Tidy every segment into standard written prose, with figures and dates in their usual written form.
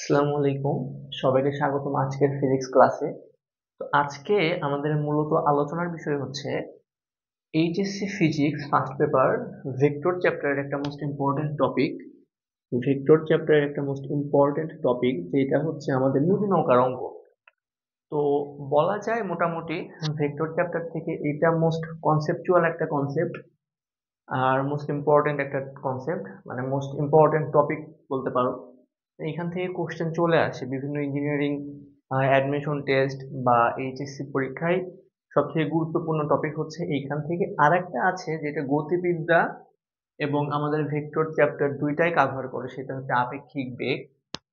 আসসালামু আলাইকুম। সবাইকে স্বাগতম আজকের ফিজিক্স ক্লাসে। তো আজকে আমাদের মূলত আলোচনার বিষয় হচ্ছে HSC physics first paper vector চ্যাপ্টারের একটা মোস্ট ইম্পর্টেন্ট টপিক। ভেক্টর চ্যাপ্টারের একটা মোস্ট ইম্পর্টেন্ট টপিক যেটা হচ্ছে আমাদের নদী নৌকার অঙ্ক। তো বলা যায় মোটামুটি ভেক্টর চ্যাপ্টার থেকে এটা মোস্ট কনসেপচুয়াল একটা কনসেপ্ট আর মোস্ট ইম্পর্টেন্ট একটা কনসেপ্ট, মানে মোস্ট ইম্পর্টেন্ট টপিক বলতে পারো। এখান থেকে কোশ্চেন চলে আসে বিভিন্ন ইঞ্জিনিয়ারিং অ্যাডমিশন টেস্ট বা এইচএসসি পরীক্ষায়। সবথেকে গুরুত্বপূর্ণ টপিক হচ্ছে এইখান থেকে। আরেকটা আছে যেটা গতিবিদ্যা এবং আমাদের ভেক্টর চ্যাপ্টার দুইটাই কাভার করে, সেটা হচ্ছে আপেক্ষিক বেগ।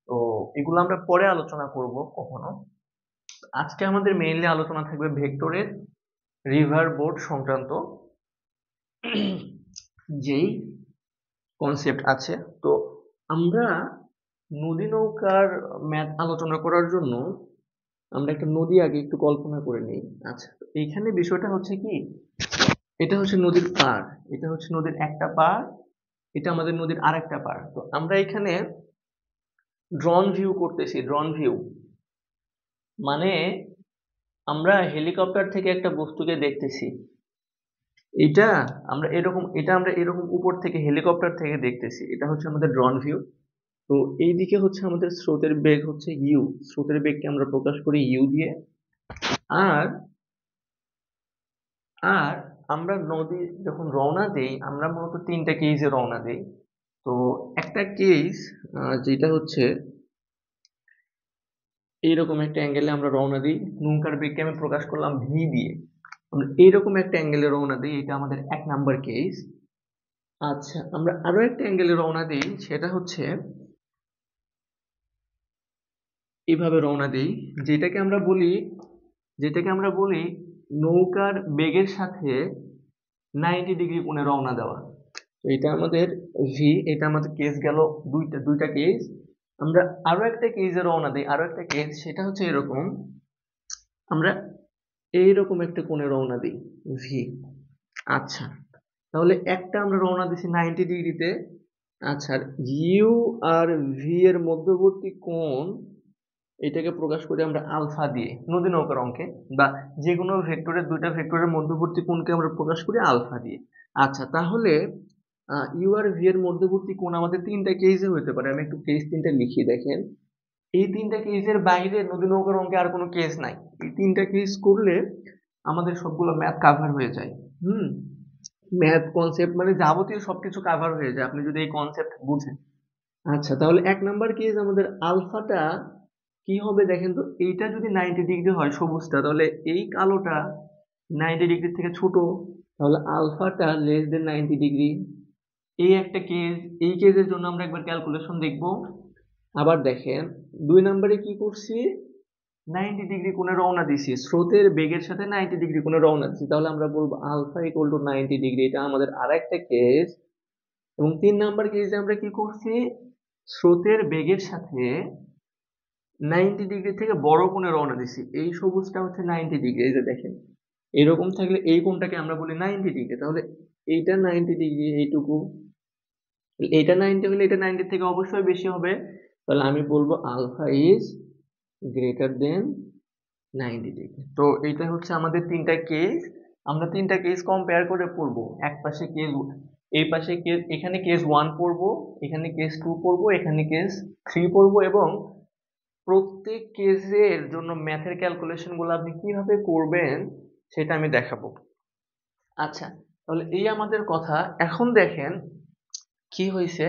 তো এগুলো আমরা পরে আলোচনা করব কখনো। আজকে আমাদের মেইনলি আলোচনা থাকবে ভেক্টরের রিভার বোর্ড সংক্রান্ত যেই কনসেপ্ট আছে। তো আমরা নদী নৌকার ম্যাথ আলোচনা করার জন্য আমরা একটা নদী আগে একটু কল্পনা করে নিই। আচ্ছা, তো এইখানে বিষয়টা হচ্ছে কি, এটা হচ্ছে নদীর পাড়, এটা হচ্ছে নদীর একটা পাড়, এটা আমাদের নদীর আরেকটা পাড়। তো আমরা এখানে ড্রোন ভিউ করতেছি। ড্রোন ভিউ মানে আমরা হেলিকপ্টার থেকে একটা বস্তুকে দেখতেছি। এটা আমরা এরকম উপর থেকে হেলিকপ্টার থেকে দেখতেছি। এটা হচ্ছে আমাদের ড্রোন ভিউ। তো এইদিকে হচ্ছে আমাদের স্রোতের বেগ হচ্ছে ইউ। স্রোতের বেগকে আমরা প্রকাশ করি ইউ দিয়ে। আর আর আমরা নদী যখন রওনা দেই, আমরা মূলত তিনটা কেজে রওনা দেই। তো একটা কেজ যেটা হচ্ছে এইরকম একটা অ্যাঙ্গেলে আমরা রওনা দিই। নৌকার বেগকে আমি প্রকাশ করলাম ভি দিয়ে। আমরা এইরকম একটা অ্যাঙ্গেলে রওনা দিই, এটা আমাদের 1 নাম্বার কেজ। আচ্ছা, আমরা আরো একটা অ্যাঙ্গেলে রওনা দিই, সেটা হচ্ছে এইভাবে রওনা দিই, যেটাকে আমরা বলি যেটাকে আমরা বলি নৌকার বেগের সাথে 90 ডিগ্রি কোণে রওনা দেওয়া। তো এটা আমাদের ভি, এটা আমাদের কেস গেল দুইটা দুইটা কেস। আমরা আরো একটা কেসে রওনা দিই, আরো একটা কেস, সেটা হচ্ছে এরকম। আমরা এইরকম একটা কোণে রওনা দিই ভি। আচ্ছা, তাহলে একটা আমরা রওনা দিছি 90 ডিগ্রিতে। আচ্ছা, ইউ আর ভি এর মধ্যবর্তী কোণ, এটাকে প্রকাশ করি আমরা আলফা দিয়ে নদী নৌকার অঙ্কে, বা যে কোনো ভেক্টরের দুইটা ভেক্টরের মধ্যবর্তী কোণকে আমরা প্রকাশ করি আলফা দিয়ে। আচ্ছা, তাহলে ইউ আর ভি এর মধ্যবর্তী কোণ আমাদের তিনটা কেসে হতে পারে। আমি একটু কেস তিনটা লিখি, দেখেন। এই তিনটা কেসের বাইরে নদী নৌকার অঙ্কে আর কোনো কেস নাই। এই তিনটা কেস করলে আমাদের সবগুলো ম্যাথ কাভার হয়ে যায়। হুম, ম্যাথ কনসেপ্ট মানে যাবতীয় সবকিছু কাভার হয়ে যায় আপনি যদি এই কনসেপ্ট বুঝেন। আচ্ছা, তাহলে 1 নাম্বার কেস আমাদের আলফাটা কি হবে দেখেন তো। এইটা যদি 90 ডিগ্রি হয় সবুজটা, তাহলে এই কালোটা 90 ডিগ্রি থেকে ছোট, তাহলে আলফাটা লেস দেন 90 ডিগ্রি। এই একটা কেস। এই কেসের জন্য আমরা একবার ক্যালকুলেশন দেখব। আবার দেখেন, 2 নাম্বারে কি করছি, 90 ডিগ্রি কোণে রওনা দিছি, স্রোতের বেগের সাথে 90 ডিগ্রি কোণে রওনা দিছি, তাহলে আমরা বলবো আলফা ইকুয়াল টু 90 ডিগ্রি। এটা আমাদের আর একটা কেস। এবং 3 নাম্বার কেসে আমরা কি করছি, স্রোতের বেগের সাথে 90 ডিগ্রি থেকে বড় কোণে রওনা দিছি। এই সবুজটা হচ্ছে 90 ডিগ্রি, এই যে দেখেন। এরকম থাকলে এই কোণটাকে আমরা বলি 90 ডিগ্রি। তাহলে এইটা 90 ডিগ্রি, এইটুকু। এইটা 90 হলে এটা 90 থেকে অবশ্যই বেশি হবে। তাহলে আমি বলবো alpha is greater than 90 degree. তো এইটা হচ্ছে আমাদের তিনটা কেস। আমরা তিনটা কেস কম্পেয়ার করে পড়বো। এক পাশে কেস, এই পাশে কেস, এখানে কেস 1 পড়বো, এখানে কেস 2 পড়বো, এখানে কেস 3 পড়বো। এবং প্রত্যেক কেসের জন্য ম্যাথের ক্যালকুলেশন গুলো আপনি কিভাবে করবেন সেটা আমি দেখাবো। আচ্ছা, তাহলে এই আমাদের কথা। এখন দেখেন কি হয়েছে।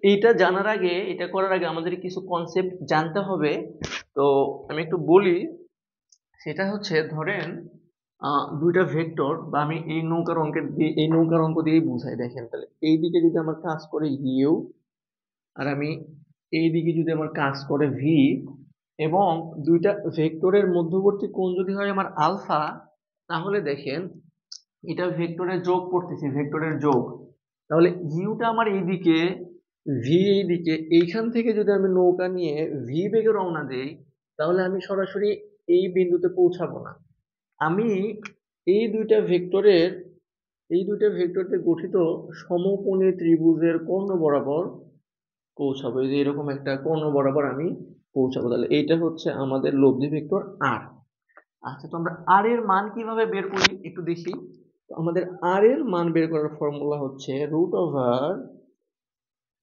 এইটা জানার আগে, এটা করার আগে আমাদের কিছু কনসেপ্ট জানতে হবে। তো আমি একটু বলি, সেটা হচ্ছে ধরেন দুইটা ভেক্টর, বা আমি এই নৌকার অঙ্ক দিয়েই বুঝাই। দেখেন, তাহলে এইদিকে যদি আমার কাজ করে ইউ, আর আমি এইদিকে যদি আমার কাজ করে ভি, এবং দুইটা ভেক্টরের মধ্যবর্তী কোণ যদি হয় আমার আলফা, তাহলে দেখেন এটা ভেক্টরের যোগ করতেছি, ভেক্টরের যোগ। তাহলে ইউটা আমার এইদিকে, ভি এইদিকে। এইখান থেকে যদি আমি নৌকা নিয়ে ভি বেগে রওনা দেই, তাহলে আমি সরাসরি এই বিন্দুতে পৌঁছাবো না। আমি এই দুইটা ভেক্টরের এই দুইটা ভেক্টরকে গঠিত সমকোণী ত্রিভুজের কর্ণ বরাবর পৌঁছাবো, এই যে এরকম একটা কোণ বরাবর আমি পৌঁছাবো। তাহলে এইটা হচ্ছে আমাদের লব্ধি ভেক্টর আর। আচ্ছা, তো আমরা আর এর মান কিভাবে বের করি একটু দেখি। তো আমাদের আর এর মান বের করার ফর্মুলা হচ্ছে root over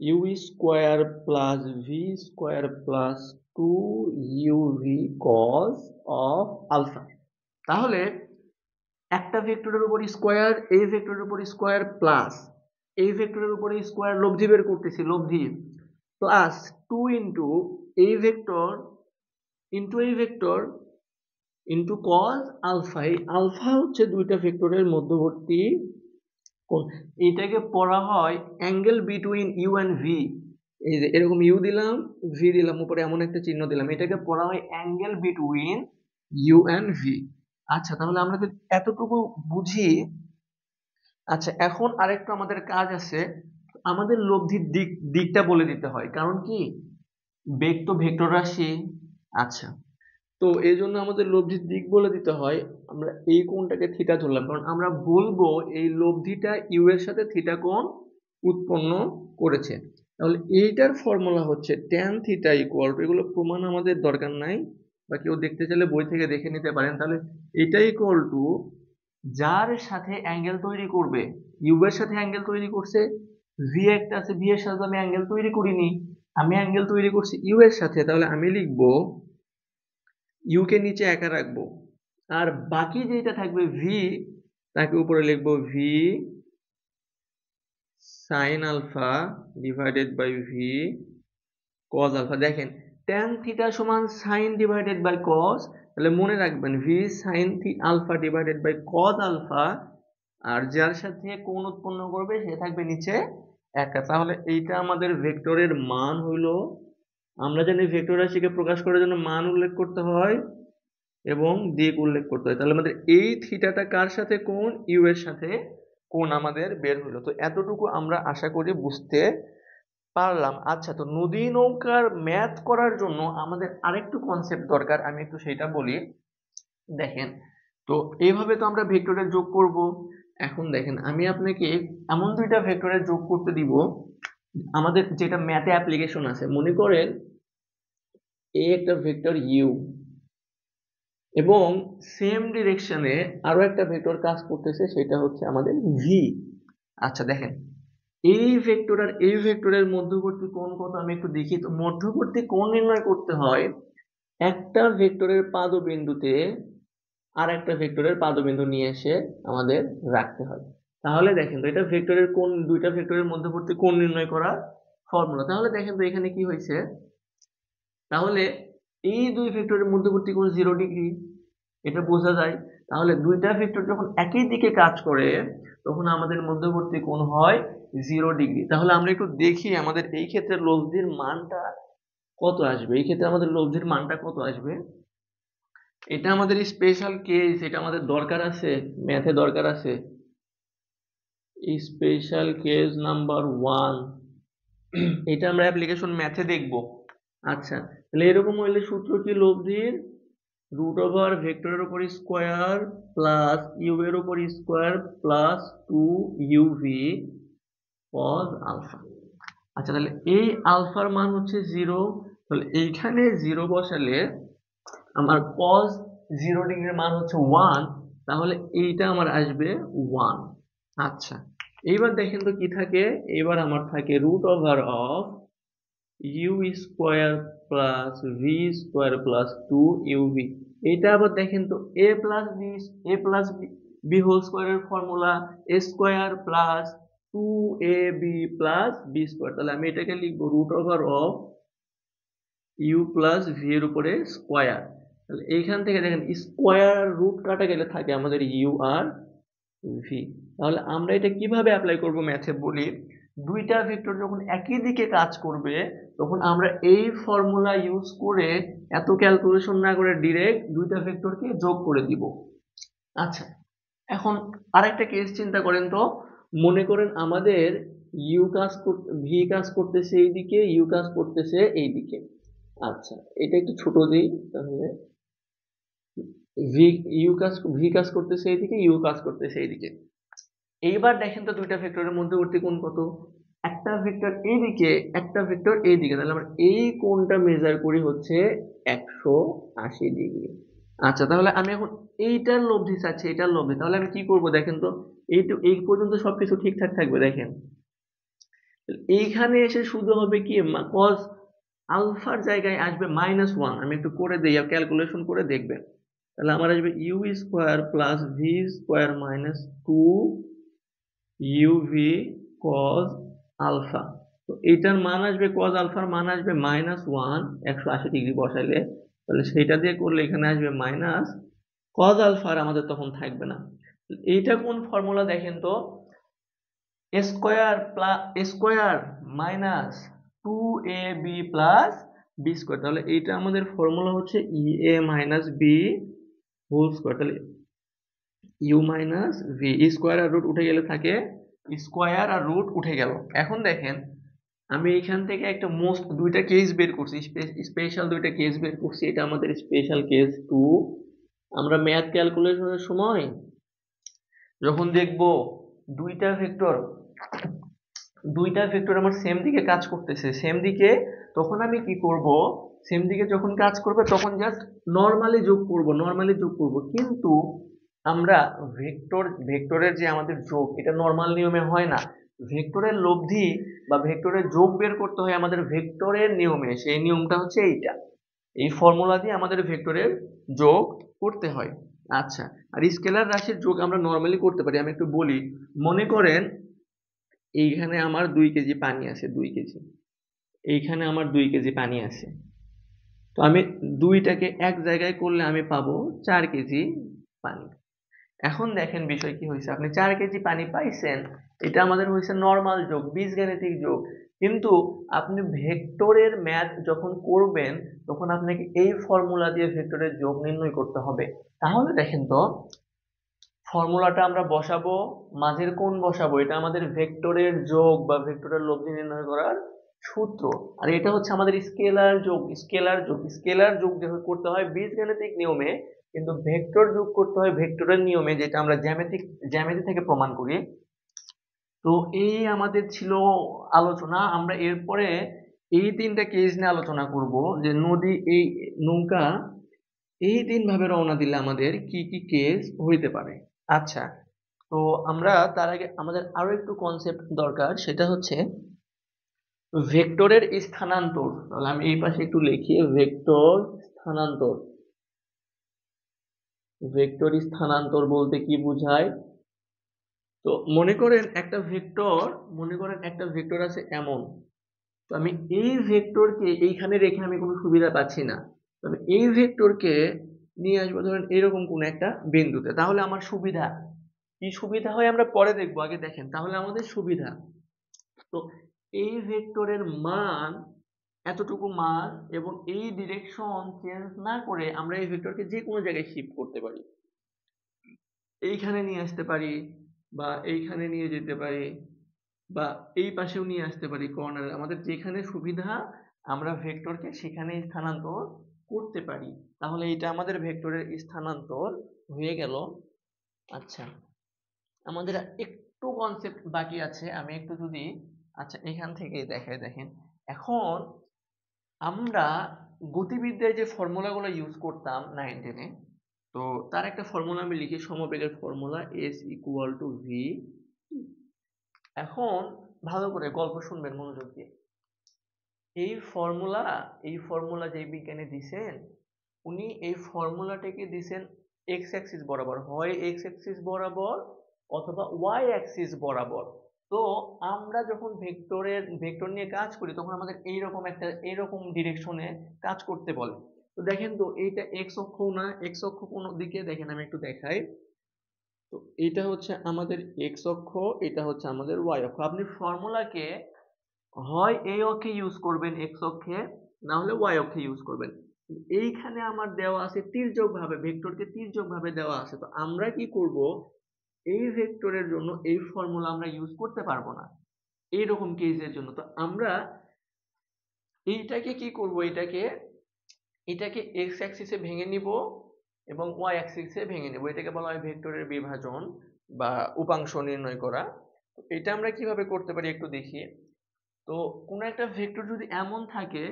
u square plus v square plus 2uv cos of alpha. তাহলে একটা ভেক্টরের উপর স্কোয়ার, এই ভেক্টরের উপর স্কোয়ার প্লাস এই ভেক্টরের উপর স্কোয়ার, লব্ধি বের করতেছি, লব্ধি প্লাস 2 ইন্টু এই ভেক্টর ইন্টু এই ভেক্টর ইন্টু কজ আলফা। এই আলফা হচ্ছে দুইটা ভেক্টরের মধ্যবর্তী কোণ। এটাকে পড়া হয় angle between u and v. এই যে এরকম ইউ দিলাম, ভি দিলাম, উপরে এমন একটা চিহ্ন দিলাম, এটাকে পড়া হয় angle between u and v. আচ্ছা, তাহলে আমরা যদি এতটুকু বুঝি, আচ্ছা এখন আরেকটু আমাদের কাজ আছে, আমাদের লব্ধির দিকটা বলে দিতে হয়, কারণ কি বেগ তো ভেক্টর রাশি। আচ্ছা, তো এই জন্য আমাদের লব্ধির দিক বলে দিতে হয়। আমরা এই কোণটাকে থিটা ধরলাম, কারণ আমরা বলবো এই লব্ধিটা ইউ এর সাথে থিটা কোণ উৎপন্ন করেছে। তাহলে এইটার ফর্মুলা হচ্ছে ট্যান থিটা ইকুয়াল টু, এগুলো প্রমাণ আমাদের দরকার নাই, বা কেউ দেখতে চাইলে বই থেকে দেখে নিতে পারেন। তাহলে এটা ইকুয়াল টু যার সাথে অ্যাঙ্গেল তৈরি করবে, ইউ এর সাথে অ্যাঙ্গেল তৈরি করছে, ভি একটা আছে, ভি এর সাথে আমি অ্যাঙ্গেল তৈরি করিনি, আমি অ্যাঙ্গেল তৈরি করছি ইউ এর সাথে। তাহলে আমি লিখবো ইউ কে নিচে একা রাখবো, আর বাকি যেটা থাকবে ভি, তাকে উপরে লিখবো v sine alpha divided by v cos alpha. দেখেন ট্যান থিটা সমান সাইন ডিভাইডেড বাই কজ, তাহলে মনে রাখবেন v sine alpha divided by cos alpha, আর যার সাথে কোণ উৎপন্ন করবে সে থাকবে নিচে একা। তাহলে এইটা আমাদের ভেক্টরের মান হইলো, আমরা জানি ভেক্টর রাশিকে প্রকাশ করার জন্য মান উল্লেখ করতে হয় এবং দিক উল্লেখ করতে হয়। তাহলে আমাদের এই থিটাটা কার সাথে কোণ, ইউ এর সাথে কোণ আমাদের বের হলো। তো এতটুকু আমরা আশা করি বুঝতে পারলাম। আচ্ছা, তো নদী নৌকার ম্যাথ করার জন্য আমাদের আরেকটু কনসেপ্ট দরকার, আমি একটু সেটা বলি। দেখেন, তো এইভাবে তো আমরা ভেক্টরের যোগ করব। এখন দেখেন আমি আপনাকে এমন দুইটা ভেক্টরের যোগ করতে দিব, আমাদের যেটা ম্যাথে অ্যাপ্লিকেশন আছে। মনে করেন এই একটা ভেক্টর ইউ, এবং সেম ডিরেকশনে আরো একটা ভেক্টর কাজ করতেছে, সেটা হচ্ছে আমাদের ভি। আচ্ছা দেখেন, এই ভেক্টর আর এই ভেক্টরের মধ্যবর্তী কোণ কত আমি একটু দেখি। তো মধ্যবর্তী কোণ নির্ণয় করতে হয় একটা ভেক্টরের পাদবিন্দুতে আর একটা ভেক্টরের পাদবিন্দু নিয়ে এসে আমাদের রাখতে হয়। তাহলে দেখেন তো এটা ভেক্টরের কোণ, দুইটা ভেক্টরের মধ্যবর্তী কোণ নির্ণয় করার ফর্মুলা। তাহলে দেখেন তো এখানে কি হয়েছে, তাহলে এই দুই ভেক্টরের মধ্যবর্তী কোণ 0 ডিগ্রি, এটা বোঝা যায়। তাহলে দুইটা ভেক্টর যখন একই দিকে কাজ করে তখন আমাদের মধ্যবর্তী কোণ হয় 0 ডিগ্রি। তাহলে আমরা একটু দেখি আমাদের এই ক্ষেত্রে লব্ধির মানটা কত আসবে। এই ক্ষেত্রে আমাদের লব্ধির মানটা কত আসবে, এটা আমাদের স্পেশাল কেস, এটা আমাদের দরকার আছে, ম্যাথে দরকার আছে। স্পেশাল কেস নাম্বার 1, এটা আমরা অ্যাপ্লিকেশন ম্যাথে দেখব। আচ্ছা, তাহলে এরকম হইলে সূত্র কি, লব্ধির রুট ওভার ভেক্টরের উপর স্কোয়ার প্লাস ইউ এর উপর square plus 2uv cos alpha. আচ্ছা, তাহলে এই আলফার মান হচ্ছে 0, তাহলে এইখানে 0 বসালে আমার cos 0 ডিগ্রির মান হচ্ছে 1, তাহলে এইটা আমার আসবে 1। আচ্ছা, এইবার দেখেন তো কি থাকে, এবার আমার থাকে root over of u square plus v square plus 2uv। এটা আবার দেখেন তো এ প্লাস বি হোল স্কোয়ারের formula a square plus 2ab plus b square. তাহলে আমি এটাকে লিখবো root over of u plus v এর উপরে স্কোয়ার। তাহলে এইখান থেকে দেখেন স্কোয়ার রুট কাটা গেলে থাকে আমাদের ইউ আর ভি। তাহলে আমরা এটা কিভাবে অ্যাপ্লাই করব ম্যাথে বলি, দুইটা ভেক্টর যখন একই দিকে কাজ করবে তখন আমরা এই ফর্মুলা ইউজ করে এত ক্যালকুলেশন না করে ডিরেক্ট দুইটা ভেক্টরকে যোগ করে দিব। আচ্ছা, এখন আরেকটা কেস চিন্তা করেন তো, মনে করেন আমাদের ভি কাজ করতেছে এইদিকে, ইউ কাজ করতেছে এইদিকে। আচ্ছা, এটা একটু ছোট দিই, তাহলে ভি কাজ করতেছে এইদিকে, ইউ কাজ করতেছে এইদিকে। এইবার দেখেন তো দুইটা ভেক্টরের মধ্যবর্তী কোণ কত, একটা ভেক্টর এইদিকে, একটা ভেক্টর এইদিকে, তাহলে আমরা এই কোণটা মেজার করি হচ্ছে 180 ডিগ্রি। আচ্ছা, তাহলে আমি এখন এইটার লব্ধি চাচ্ছি, এইটার লব্ধি, তাহলে আমি কি করব দেখেন তো। এই পর্যন্ত সবকিছু ঠিকঠাক থাকবে দেখেন। এইখানে এসে শুধু হবে কি কজ আলফার জায়গায় আসবে -1। আমি একটু করে দিই, ক্যালকুলেশন করে দেখবেন। তাহলে আমার আসবে u square plus v square minus 2 UV cos alpha. তো এইটার মান আসবে, cos আলফার মান আসবে -1, 180 ডিগ্রি বসাইলে। তাহলে সেইটা দিয়ে করলে এখানে আসবে মাইনাস cos আলফার, আমাদের তখন থাকবে না। এইটা কোন ফর্মুলা দেখেন তো, square minus 2AB plus b square. তাহলে এইটা আমাদের ফর্মুলা হচ্ছে EA minus b whole square. তাহলে ইউ মাইনাস ভি, স্কোয়ার আর রুট উঠে গেলে থাকে স্কোয়ার আর রুট উঠে গেল। এখন দেখেন আমি এখান থেকে একটা দুইটা কেস বের করছি, স্পেশাল দুইটা কেস বের করছি। এটা আমাদের স্পেশাল কেস 2। আমরা ম্যাথ ক্যালকুলেশনের সময় যখন দেখব দুইটা ভেক্টর আমার সেম দিকে কাজ করতেছে, সেম দিকে, তখন আমি কি করব, সেম দিকে যখন কাজ করবে তখন জাস্ট নরমালি যোগ করব। কিন্তু আমরা ভেক্টরের যে আমাদের যোগ, এটা নরমাল নিয়মে হয় না। ভেক্টরের লব্ধি বা ভেক্টরের যোগ বের করতে হয় আমাদের ভেক্টরের নিয়মে। সেই নিয়মটা হচ্ছে এইটা, এই ফর্মুলা দিয়ে আমাদের ভেক্টরের যোগ করতে হয়। আচ্ছা, আর স্কেলার রাশির যোগ আমরা নরমালি করতে পারি। আমি একটু বলি, মনে করেন এইখানে আমার 2 কেজি পানি আছে, 2 কেজি। এইখানে আমার 2 কেজি পানি আছে। তো আমি দুইটাকে এক জায়গায় করলে আমি পাবো 4 কেজি পানি। এখন দেখেন বিষয় কি হয়েছে, আপনি 4 কেজি পানি পাইছেন, এটা আমাদের হয়েছে নরমাল যোগ, বীজগাণিতিক যোগ। কিন্তু আপনি ভেক্টরের ম্যাথ যখন করবেন তখন আপনাকে এই ফর্মুলা দিয়ে ভেক্টরের যোগ নির্ণয় করতে হবে। তাহলে দেখেন তো, ফর্মুলাটা আমরা বসাবো, মাঝের কোণ বসাবো, এটা আমাদের ভেক্টরের যোগ বা ভেক্টরের লব্ধি নির্ণয় করার সূত্র। আর এটা হচ্ছে আমাদের স্কেলার যোগ করতে হয় বীজগাণিতিক নিয়মে, কিন্তু ভেক্টর যোগ করতে হয় ভেক্টরের নিয়মে, যেটা আমরা জ্যামিতি থেকে প্রমাণ করি। তো এই আমাদের ছিল আলোচনা। আমরা এরপরে এই 3টা কেস নিয়ে আলোচনা করব, যে নৌকা এই 3 ভাবে রওনা দিলে আমাদের কি কি কেস হইতে পারে। আচ্ছা, তো আমরা তার আগে আমাদের আরো একটু কনসেপ্ট দরকার, সেটা হচ্ছে ভেক্টরের স্থানান্তর। তাহলে আমি এই পাশে একটু লিখি, ভেক্টর স্থানান্তর বলতে কি বোঝায়। তো মনে করেন একটা ভেক্টর আছে এমন। তো আমি এই ভেক্টরকে এইখানে রেখে আমি কোনো সুবিধা পাচ্ছি না। তবে এই ভেক্টরকে নিয়ে আসবো ধরেন এরকম কোন একটা বিন্দুতে, তাহলে আমার সুবিধা কি সুবিধা হয় আমরা পরে দেখবো, আগে দেখেন তাহলে আমাদের সুবিধা। তো এই ভেক্টরের মান এতটুকু মান, এবং এই ডিরেকশন চেঞ্জ না করে আমরা এই ভেক্টরকে যে কোনো জায়গায় শিফট করতে পারি। এইখানে নিয়ে আসতে পারি, বা এইখানে নিয়ে যেতে পারি, বা এই পাশেও নিয়ে আসতে পারি কর্নারে। আমাদের যেখানে সুবিধা আমরা ভেক্টরকে সেখানে স্থানান্তর করতে পারি। তাহলে এটা আমাদের ভেক্টরের স্থানান্তর হয়ে গেল। আচ্ছা, আমাদের একটু কনসেপ্ট বাকি আছে, আমি একটু যদি, আচ্ছা এখান থেকে দেখাই, দেখেন এখন আমরা গতিবিদ্যায় যে ফর্মুলাগুলো ইউজ করতাম 9-10-এ, তো তার একটা ফর্মুলা আমি লিখি, সমবেগের ফর্মুলা S=v। এখন ভালো করে গল্প শুনবেন মনোযোগ দিয়ে। এই ফর্মুলা যে বিজ্ঞানী দিছেন, উনি এই ফর্মুলাটাকে দিছেন এক্স অ্যাক্সিস বরাবর, হয় এক্স অ্যাক্সিস বরাবর অথবা ওয়াই অ্যাক্সিস বরাবর। তো আমরা যখন ভেক্টর নিয়ে কাজ করি তখন আমাদের এইরকম ডিরেকশনে কাজ করতে বলে। তো দেখেন তো, এইটা এক্স অক্ষ না, এক্স অক্ষ কোন দিকে দেখেন, আমি একটু দেখাই। তো এটা হচ্ছে আমাদের এক্স অক্ষ, এটা হচ্ছে আমাদের ওয়াই অক্ষ। আপনি ফর্মুলাকে হয় এই অক্ষে ইউজ করবেন এক্স অক্ষে, না হলে ওয়াই অক্ষে ইউজ করবেন। এইখানে আমার দেওয়া আছে তির্যক ভাবে, ভেক্টরকে তির্যক ভাবে দেওয়া আছে। তো আমরা কি করব, এই ভেক্টরের জন্য এই ফর্মুলা আমরা ইউজ করতে পারবো না এইরকম কেসের জন্য। তো আমরা এইটাকে কি করব, এটাকে এক্স অ্যাক্সিসে ভেঙে নিব এবং ওয়াই অ্যাক্সিসে ভেঙে নেব। এটাকে বলা হয় ভেক্টরের বিভাজন বা উপাংশ নির্ণয় করা। তো এটা আমরা কিভাবে করতে পারি একটু দেখি। তো কোনো একটা ভেক্টর যদি এমন থাকে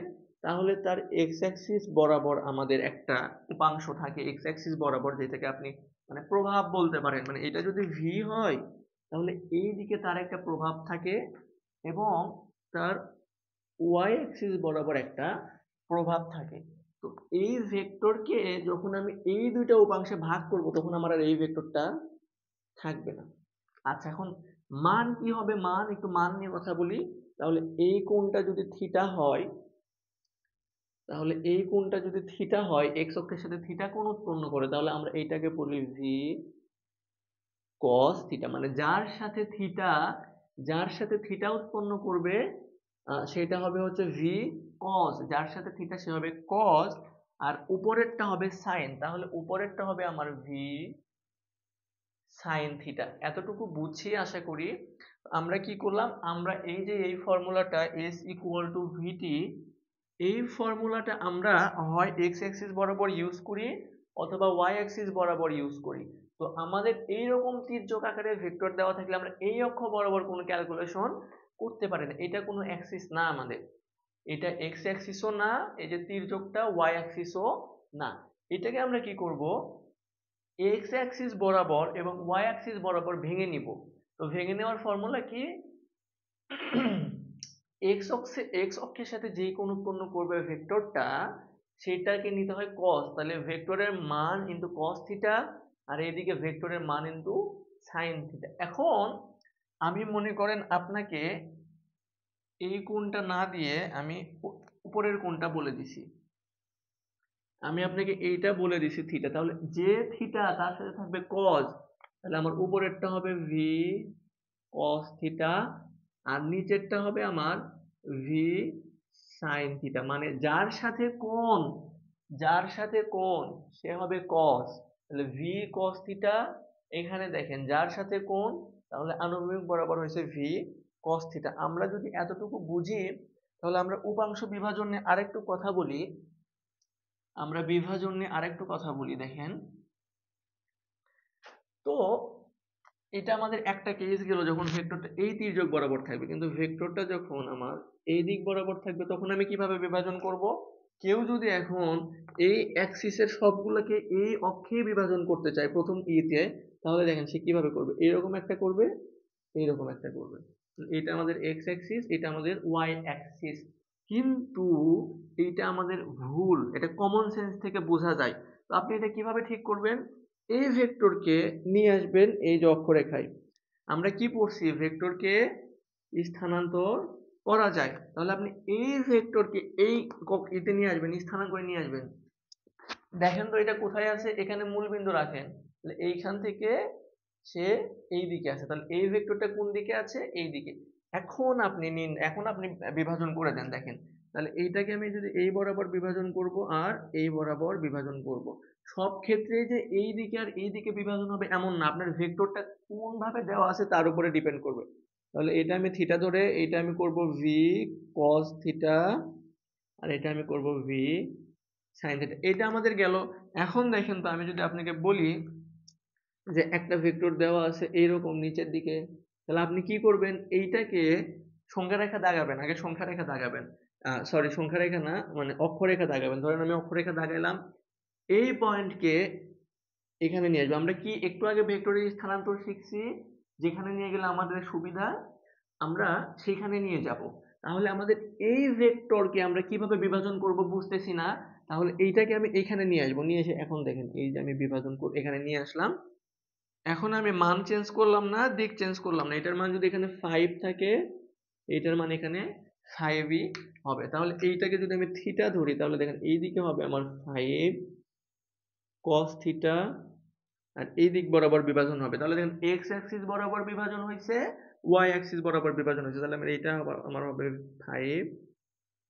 তাহলে তার এক্স অ্যাক্সিস বরাবর আমাদের একটা উপাংশ থাকে এক্স অ্যাক্সিস বরাবর, যেটাকে আপনি মানে প্রভাব বলতে পারেন। মানে এটা যদি ভি হয় তাহলে এই দিকে তার একটা প্রভাব থাকে এবং তার ওয়াই অ্যাক্সিস বরাবর একটা প্রভাব থাকে। তো এই ভেক্টরকে যখন আমি এই দুইটা উপাংশে ভাগ করব তখন আমার আর এই ভেক্টরটা থাকবে না। আচ্ছা, এখন মান কি হবে? মান, একটু মান নিয়ে কথা বলি। তাহলে এই কোণটা যদি থিটা হয়, তাহলে এই কোণটা যদি থিটা হয়, এক্স অক্ষের সাথে থিটা কোণ উৎপন্ন করে, তাহলে আমরা এইটাকে বলি ভি কস থিটা। মানে যার সাথে থিটা উৎপন্ন করবে সেটা হবে হচ্ছে ভি কস, যার সাথে থিটা সে হবে কস, আর উপরেরটা হবে সাইন। তাহলে উপরেরটা হবে আমার ভি সাইন থিটা। এতটুকু বুঝছি আশা করি। আমরা কি করলাম, আমরা এই যে এই ফর্মুলাটা এস ইকুয়াল টু ভিটি, এই ফর্মুলাটা আমরা হয় এক্স অ্যাক্সিস বরাবর ইউজ করি অথবা ওয়াই অ্যাক্সিস বরাবর ইউজ করি। তো আমাদের এইরকম তির্যক আকারে ভেক্টর দেওয়া থাকলে আমরা এই অক্ষ বরাবর কোনো ক্যালকুলেশন করতে পারি না। এটা কোনো অ্যাক্সিস না আমাদের, এটা এক্স অ্যাক্সিসও না, এই যে তির্যকটা ওয়াই অ্যাক্সিসও না। এটাকে আমরা কি করব, এক্স অ্যাক্সিস বরাবর এবং ওয়াই অ্যাক্সিস বরাবর ভেঙে নিব। তো ভেঙে নেওয়ার ফর্মুলা কি, এক্স অক্ষের সাথে যেই কোণ উৎপন্ন করবে ভেক্টরটা সেটাকে নিতে হয় cos, তাহলে ভেক্টরের মান ইনটু cos থিটা, আর এইদিকে ভেক্টরের মান ইনটু sin থিটা। এখন আমি মনে করেন আপনাকে এই কোণটা না দিয়ে আমি উপরের কোণটা বলে দিছি, আমি আপনাকে এইটা বলে দিছি থিটা, তাহলে যে থিটা তার সাথে থাকবে cos, তাহলে আমার উপরেরটা হবে ভি cos থিটা আর নিচেরটা হবে আমার ভি সাইন থিটা। মানে যার সাথে কোণ সে হবে cos, তাহলে ভি cos থিটা। এখানে দেখেন যার সাথে কোণ, তাহলে আনুভূমিক বরাবর হয়েছে ভি cos থিটা। আমরা যদি এতটুকু বুঝি তাহলে আমরা উপাংশ বিভাজন নিয়ে আরেকটু কথা বলি। দেখেন, তো এটা আমাদের একটা কেস গেল যখন ভেক্টরটা এই তির্যক বরাবর থাকবে, কিন্তু ভেক্টরটা যখন আমার এই দিক বরাবর থাকবে তখন আমি কিভাবে বিভাজন করব? কেউ যদি এখন এই অ্যাক্সিসের সবগুলোকে এই অক্ষে বিভাজন করতে চায় প্রথম ইতে, তাহলে দেখেন সে কিভাবে করবে, এরকম একটা করবে, এইরকম একটা করবে। এটা আমাদের এক্স অ্যাক্সিস, এটা আমাদের ওয়াই অ্যাক্সিস। কিন্তু এইটা আমাদের ভুল, এটা কমন সেন্স থেকে বোঝা যায়। তো আপনি এটা কিভাবে ঠিক করবেন, এই ভেক্টরকে নিয়ে আসবেন এই যে অক্ষরেখায়। আমরা কি পড়ছি, ভেক্টরকে স্থানান্তর করা যায়। তাহলে আপনি এই ভেক্টরকে এই ইতে নিয়ে আসবেন, স্থানান্তরে নিয়ে আসবেন। দেখেন তো এটা কোথায় আছে, এখানে মূল বিন্দু রাখেন, তাহলে এইখান থেকে সে এই দিকে আছে, তাহলে এই ভেক্টরটা কোন দিকে আছে, এই দিকে। এখন আপনি বিভাজন করে দেন, দেখেন তাহলে এইটাকে আমি যদি এই বরাবর বিভাজন করব আর এই বরাবর বিভাজন করব, সব ক্ষেত্রে যে এই দিকে আর এই দিকে বিভাজন হবে এমন না, আপনার ভেক্টরটা কোন ভাবে দেওয়া আছে তার উপরে ডিপেন্ড করবে। তাহলে এটা আমি থিটা ধরে এটা আমি করব ভি কস থিটা, আর এটা আমি করব ভি সাইন থিটা। এটা আমাদের গেল। এখন দেখেন তো, আমি যদি আপনাকে বলি যে একটা ভেক্টর দেওয়া আছে এইরকম নিচের দিকে, তাহলে আপনি কি করবেন, এইটাকে সংখ্যা রেখা দাগাবেন, আগে সংখ্যা রেখা দাগাবেন, সরি সংখ্যা রেখা না, মানে অক্ষরেখা দাগাবেন। ধরেন আমি অক্ষরেখা দাগাইলাম, এই পয়েন্টকে এখানে নিয়ে আসবো। আমরা কি একটু আগে ভেক্টরের স্থানান্তর শিখছি, যেখানে নিয়ে গেলে আমাদের সুবিধা আমরা সেখানে নিয়ে যাব। তাহলে আমাদের এই ভেক্টরকে আমরা কিভাবে বিভাজন করব বুঝতেছি না, তাহলে এইটাকে আমি এখানে নিয়ে আসবো, নিয়ে এসে এখন দেখেন এই যে আমি বিভাজন করে এখানে নিয়ে আসলাম। এখন আমি মান চেঞ্জ করলাম না, দিক চেঞ্জ করলাম না, এটার মান যদি এখানে 5 থাকে এইটার মান এখানে 5ই হবে। তাহলে এইটাকে যদি আমি থিটা ধরি তাহলে দেখেন এই দিকে হবে আমার 5 cos থিটা, আর এই দিক বরাবর বিভাজন হবে, তাহলে দেখেন এক্স অ্যাক্সিস বরাবর বিভাজন হয়েছে, ওয়াই অ্যাক্সিস বরাবর বিভাজন হয়েছে, তাহলে এইটা আমার হবে 5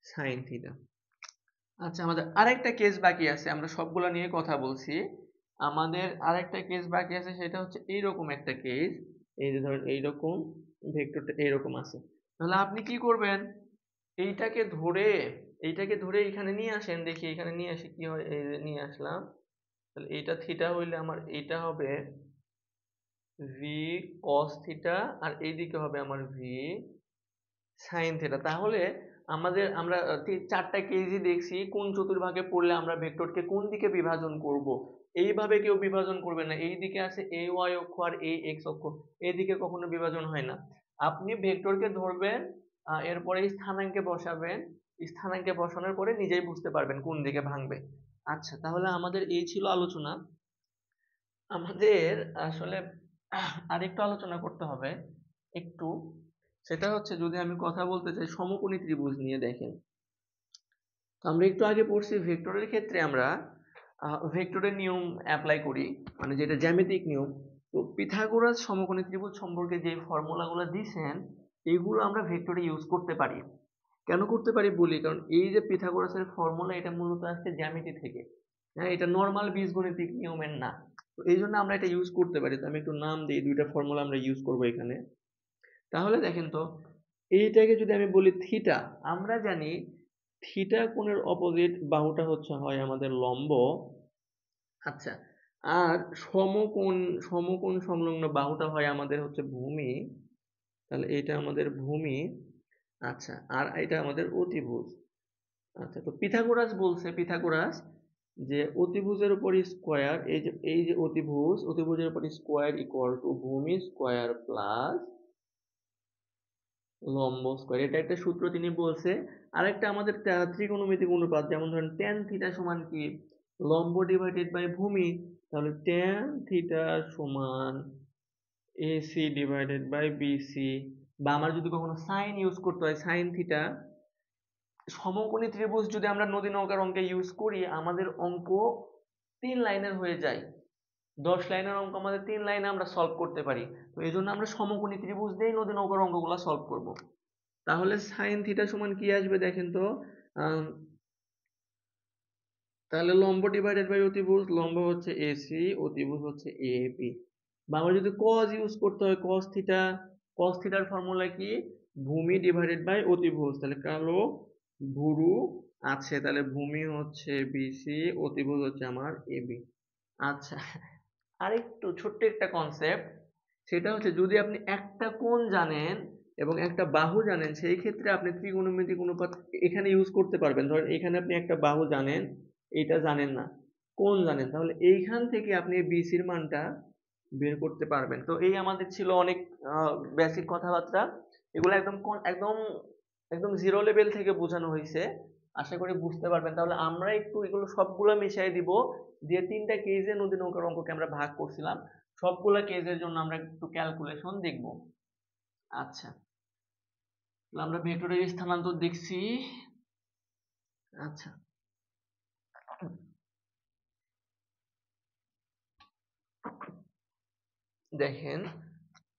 sin থিটা। আচ্ছা, আমাদের আরেকটা কেস বাকি আছে, আমরা সবগুলা নিয়ে কথা বলছি। আমাদের আরেকটা কেস বাকি আছে, সেটা হচ্ছে এইরকম একটা কেস। এই যে ধরেন এইরকম ভেক্টরটা এইরকম আছে, তাহলে আপনি কি করবেন, এইটাকে ধরে এখানে নিয়ে আসেন, দেখি এখানে নিয়ে আসি কি হয়। এই যে নিয়ে আসলাম, তাহলে এইটা থিটা হইলে আমার এইটা হবে ভি কস থিটা, আর এইদিকে হবে আমার ভি সাইন থিটা। তাহলে আমরা চারটা কেসই দেখছি কোন চতুর্ভাগে পড়লে আমরা ভেক্টরকে কোন দিকে বিভাজন করব। এইভাবে কেউ বিভাজন করবে না, এই দিকে আছে এই ওয়াই অক্ষ আর এই এক্স অক্ষ, এইদিকে কখনো বিভাজন হয় না। আপনি ভেক্টরকে ধরবেন, এরপরে স্থানাঙ্কে বসাবেন, স্থানাঙ্কে বসানোর পরে নিজেই বুঝতে পারবেন কোন দিকে ভাঙবে। আচ্ছা, তাহলে আমাদের এই ছিল আলোচনা। আমাদের আসলে আরেকটু আলোচনা করতে হবে একটু, সেটা হচ্ছে যদি আমি কথা বলতে চাই সমকোণী ত্রিভুজ নিয়ে। দেখেন, আমরা একটু আগে পড়ছি ভেক্টরের ক্ষেত্রে আমরা ভেক্টরের নিয়ম অ্যাপ্লাই করি, মানে যেটা জ্যামিতিক নিয়ম। তো পিথাগোরাস সমকোণী ত্রিভুজ সম্পর্কে যে ফর্মুলাগুলো দিয়েছেন এগুলো আমরা ভেক্টরে ইউজ করতে পারি। কেন করতে পারি বলি, কারণ এই যে পিথাগোরাসের ফর্মুলা এটা মূলত আসছে জ্যামিতি থেকে, হ্যাঁ, এটা নর্মাল বীজগণিতিক নিয়মের না। তো এই জন্য আমরা এটা ইউজ করতে পারি। তো আমি একটু নাম দিই, দুইটা ফর্মুলা আমরা ইউজ করব এখানে। তাহলে দেখেন তো, এইটাকে যদি আমি বলি থিটা, আমরা জানি থিটা কোণের অপোজিট বাহুটা হচ্ছে হয় আমাদের লম্ব। আচ্ছা, আর সমকোণ সমকোণ সংলগ্ন বাহুটা হয় আমাদের হচ্ছে ভূমি। তাহলে এটা আমাদের ভূমি। আচ্ছা, আর এটা আমাদের অতিভুজ। আচ্ছা, তো পিথাগোরাস বলছে, পিথাগোরাস যে অতিভুজের উপর স্কোয়ার, এই যে অতিভুজের উপর স্কোয়ার ইকুয়াল টু ভূমি স্কোয়ার প্লাস লম্ব স্কোয়ার, এটা একটা সূত্র তিনি বলছে। আরেকটা আমাদের ত্রিকোণমিতিক অনুপাত, যেমন ধরেন ট্যান থিটা সমান কি লম্ব ডিভাইডেড বাই ভূমি। তাহলে ট্যান থিটা সমান এসি ডিভাইডেড বাই বিসি। বা আমার যদি কখনো সাইন ইউজ করতে হয়, সাইন থিটা। সমকোণী ত্রিভুজ যদি আমরা নদী নৌকার অঙ্কে ইউজ করি, আমাদের অঙ্ক 3 লাইনের হয়ে যায়। 10 লাইনের অঙ্ক আমাদের 3 লাইনে আমরা সলভ করতে পারি। তো এই জন্য আমরা সমকোণী ত্রিভুজ দিয়েই নদী নৌকার অঙ্কগুলো সলভ করব। তাহলে সাইন থিটা সমান কি আসবে দেখেন তো, আম, তাহলে লম্ব ডিভাইডেড বাই অতিভুজ, লম্ব হচ্ছে এসি, অতিভুজ হচ্ছে এবি। বা আমরা যদি কজ ইউজ করতে হয়, কস থিটা, কস থিটার ফর্মুলা কি ভূমি ডিভাইডেড বাই অতিভুজ। তাহলে কালো ভুরু আছে, তাহলে ভূমি হচ্ছে বিসি, অতিভুজ হচ্ছে আমার এবি। আচ্ছা, আরেকটু ছোট্ট একটা কনসেপ্ট, সেটা হচ্ছে যদি আপনি একটা কোণ জানেন এবং একটা বাহু জানেন, সেই ক্ষেত্রে আপনি ত্রিকোণমিতিক অনুপাত এখানে ইউজ করতে পারবেন। ধরেন এখানে আপনি একটা বাহু জানেন, এটা জানেন না, কোণ জানেন, তাহলে এইখান থেকে আপনি বিসির মানটা বের করতে পারবেন। তো এই আমাদের ছিল অনেক বেসিক কথাবার্তা, এগুলো একদম একদম একদম জিরো লেভেল থেকে বোঝানো হয়েছে, আশা করি বুঝতে পারবেন। তাহলে আমরা একটু এগুলো সবগুলো মিশিয়ে দিব, দিয়ে 3টা কেজে নদী নৌকার অঙ্ককে আমরা ভাগ করছিলাম, সবগুলা কেজের জন্য আমরা একটু ক্যালকুলেশন দেখব। আচ্ছা, তাহলে আমরা ভেক্টরের স্থানান্তর দেখছি। আচ্ছা, দেখেন,